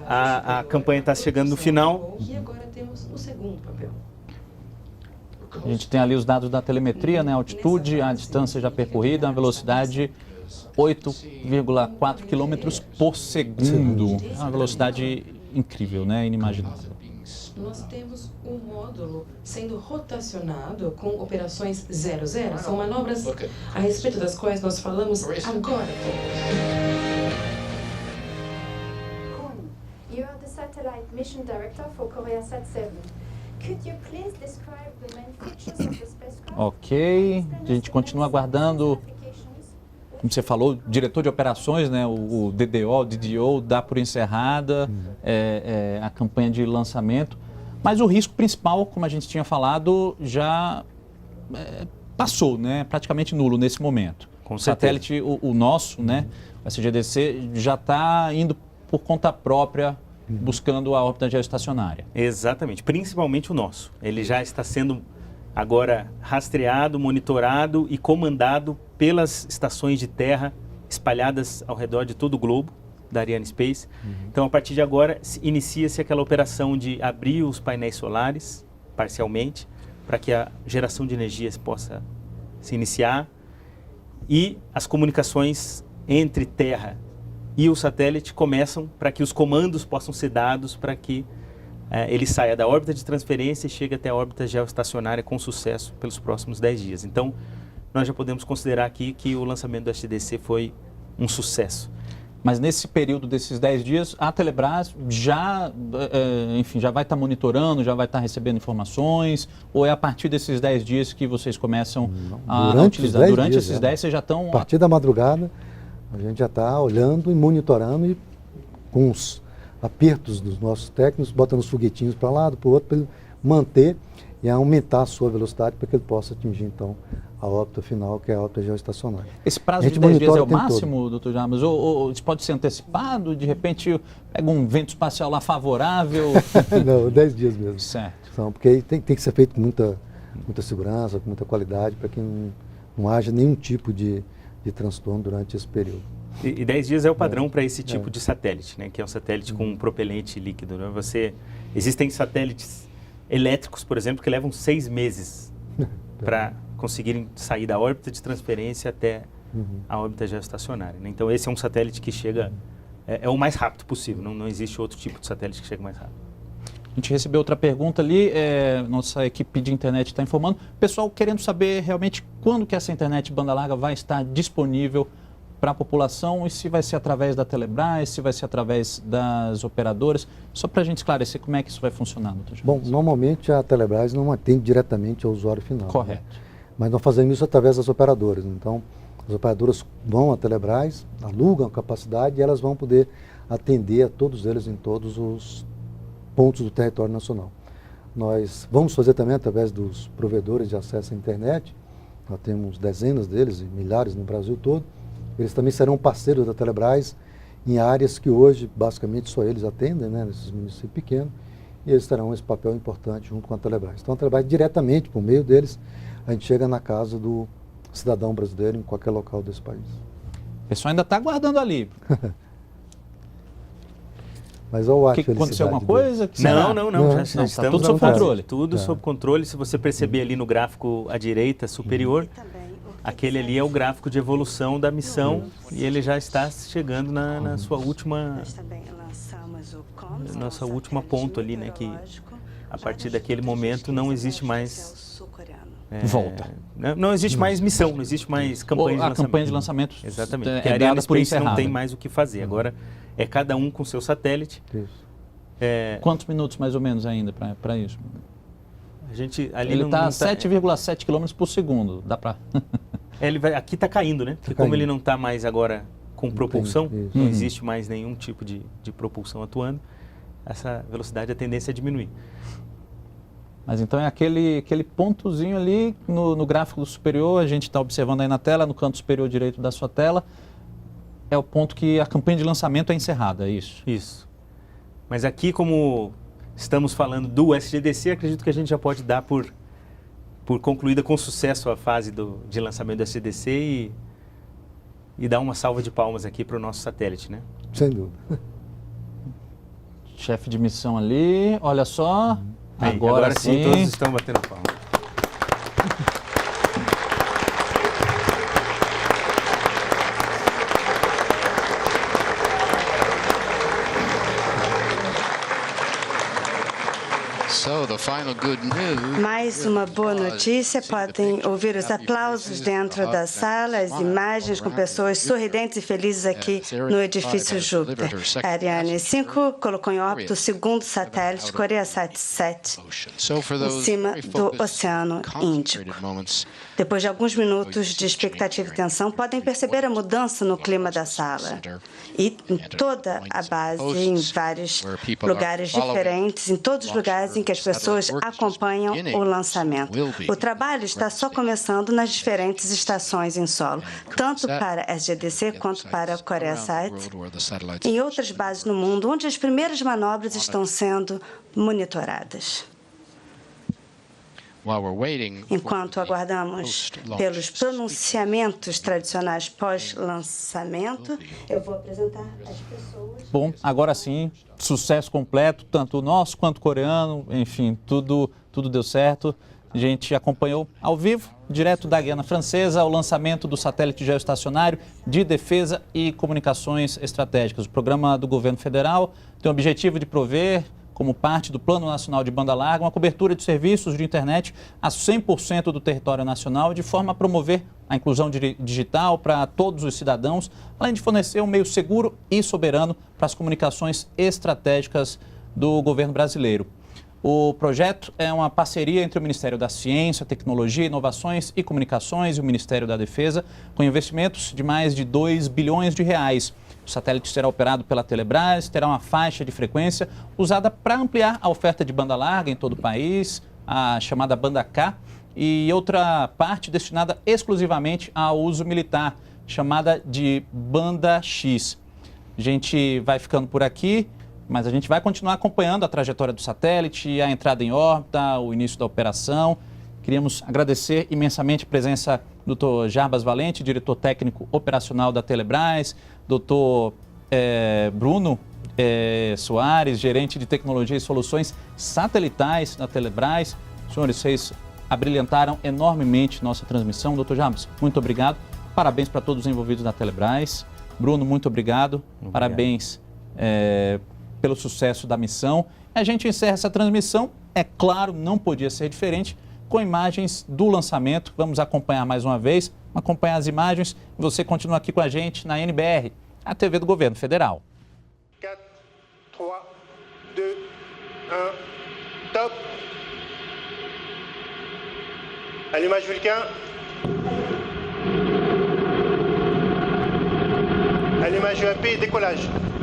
a campanha está chegando no final. E agora temos o segundo papel. A gente tem ali os dados da telemetria, né? A altitude, a distância já percorrida, a velocidade 8,4 km por segundo. É uma velocidade incrível, né? Inimaginável. Nós temos um módulo sendo rotacionado com operações 00. São manobras a respeito das quais nós falamos agora. You are the Satellite Mission Director for KoreaSat 7. Could you please describe the main features of the spacecraft? Ok, a gente continua aguardando, como você falou, diretor de operações, né? O DDO, o DDO dá por encerrada a campanha de lançamento, mas o risco principal, como a gente tinha falado, já passou, né? Praticamente nulo nesse momento. Com o satélite, o nosso, né? O SGDC, já está indo por conta própria, buscando a órbita geoestacionária. Exatamente, principalmente o nosso. Ele já está sendo agora rastreado, monitorado e comandado pelas estações de terra espalhadas ao redor de todo o globo da Arianespace. Então, a partir de agora, inicia-se aquela operação de abrir os painéis solares, parcialmente, para que a geração de energia possa se iniciar e as comunicações entre terra e o satélite começam para que os comandos possam ser dados para que ele saia da órbita de transferência e chegue até a órbita geoestacionária com sucesso pelos próximos 10 dias. Então, nós já podemos considerar aqui que o lançamento do SGDC foi um sucesso. Mas nesse período desses 10 dias, a Telebrás já, enfim, já vai estar monitorando, já vai estar recebendo informações, ou é a partir desses 10 dias que vocês começam a utilizar? Durante esses 10 vocês já estão... A partir da madrugada, a gente já está olhando e monitorando e com os apertos dos nossos técnicos, botando os foguetinhos para um lado, para o outro, para ele manter e aumentar a sua velocidade para que ele possa atingir, então, a órbita final, que é a órbita geoestacionária. Esse prazo de 10 dias é o máximo, doutor Jarbas? Ou isso pode ser antecipado? De repente, pega um vento espacial lá favorável? Não, 10 dias mesmo. Certo. Porque aí tem que ser feito com muita segurança, com muita qualidade, para que não haja nenhum tipo de transtorno durante esse período. E 10 dias é o padrão para esse tipo de satélite, né? Que é um satélite com um propelente líquido. Né? Existem satélites elétricos, por exemplo, que levam 6 meses para conseguirem sair da órbita de transferência até a órbita geoestacionária. Né? Então, esse é um satélite que chega, é o mais rápido possível. Não existe outro tipo de satélite que chega mais rápido. A gente recebeu outra pergunta ali, nossa equipe de internet está informando. Pessoal querendo saber realmente quando que essa internet banda larga vai estar disponível para a população e se vai ser através da Telebrás, se vai ser através das operadoras. Só para a gente esclarecer como é que isso vai funcionar, doutor Jarbas. Bom, normalmente a Telebrás não atende diretamente ao usuário final. Correto. Né? Mas nós fazemos isso através das operadoras. Então, as operadoras vão à Telebrás, alugam a capacidade e elas vão poder atender a todos eles em todos os pontos do território nacional. Nós vamos fazer também através dos provedores de acesso à internet. Nós temos dezenas deles e milhares no Brasil todo. Eles também serão parceiros da Telebrás em áreas que hoje, basicamente, só eles atendem, né, nesses municípios pequenos, e eles terão esse papel importante junto com a Telebrás. Então, a Telebrás, diretamente, por meio deles, a gente chega na casa do cidadão brasileiro em qualquer local desse país. O pessoal ainda está aguardando ali. Mas eu acho que aconteceu alguma coisa? Não. Já estamos tá tudo sob controle. Tudo sob controle. Se você perceber ali no gráfico à direita superior, aquele ali é o gráfico de evolução da missão e ele já está chegando na sua última, nossa última ponto ali, né? Que a partir daquele momento não existe mais volta. Não existe mais missão, não existe mais campanha de lançamento. A campanha de lançamento. Exatamente. Porque a Arianespace não tem mais o que fazer. Agora é cada um com seu satélite. Isso. Quantos minutos mais ou menos ainda para isso? A gente, ali ele está a 7,7 km por segundo. Dá para... Aqui está caindo, né? Porque como ele não está mais agora com propulsão, não existe mais nenhum tipo de propulsão atuando, essa velocidade, a tendência é diminuir. Mas então é aquele pontozinho ali no gráfico superior, a gente está observando aí na tela, no canto superior direito da sua tela, é o ponto que a campanha de lançamento é encerrada, é isso? Isso. Mas aqui, como estamos falando do SGDC, acredito que a gente já pode dar por concluída com sucesso a fase de lançamento do SGDC e dar uma salva de palmas aqui para o nosso satélite, né? Sem dúvida. chefe de missão ali, olha só. Agora sim, todos estão batendo palma. Mais uma boa notícia, podem ouvir os aplausos dentro da sala, as imagens com pessoas sorridentes e felizes aqui no edifício Júpiter. A Ariane 5 colocou em órbita o segundo satélite, CoreaSat 7, em cima do Oceano Índico. Depois de alguns minutos de expectativa e tensão, podem perceber a mudança no clima da sala. E em toda a base, em vários lugares diferentes, em todos os lugares em que as pessoas acompanham o lançamento. O trabalho está só começando nas diferentes estações em solo, tanto para a SGDC quanto para a CoreaSat, em outras bases no mundo, onde as primeiras manobras estão sendo monitoradas. Enquanto aguardamos pelos pronunciamentos tradicionais pós-lançamento, eu vou apresentar as pessoas. Bom, agora sim, sucesso completo, tanto o nosso quanto o coreano, enfim, tudo deu certo. A gente acompanhou ao vivo, direto da Guiana Francesa, o lançamento do satélite geoestacionário de defesa e comunicações estratégicas. O programa do governo federal tem o objetivo de prover, como parte do Plano Nacional de Banda Larga, uma cobertura de serviços de internet a 100% do território nacional, de forma a promover a inclusão digital para todos os cidadãos, além de fornecer um meio seguro e soberano para as comunicações estratégicas do governo brasileiro. O projeto é uma parceria entre o Ministério da Ciência, Tecnologia, Inovações e Comunicações e o Ministério da Defesa, com investimentos de mais de 2 bilhões de reais. O satélite será operado pela Telebrás, terá uma faixa de frequência usada para ampliar a oferta de banda larga em todo o país, a chamada banda K, e outra parte destinada exclusivamente ao uso militar, chamada de banda X. A gente vai ficando por aqui, mas a gente vai continuar acompanhando a trajetória do satélite, a entrada em órbita, o início da operação. Queríamos agradecer imensamente a presença do Dr. Jarbas Valente, diretor técnico operacional da Telebrás, Dr. Bruno Soares, gerente de tecnologia e soluções satelitais da Telebrás. Senhores, vocês abrilhantaram enormemente nossa transmissão. Dr. Jarbas, muito obrigado. Parabéns para todos os envolvidos na Telebrás. Bruno, muito obrigado. Parabéns pelo sucesso da missão. A gente encerra essa transmissão, é claro, não podia ser diferente, com imagens do lançamento. Vamos acompanhar mais uma vez, acompanhar as imagens. Você continua aqui com a gente na NBR, a TV do Governo Federal. 4, 3, 2, 1, top. Allumage Vulcain. Allumage UAP, décollage.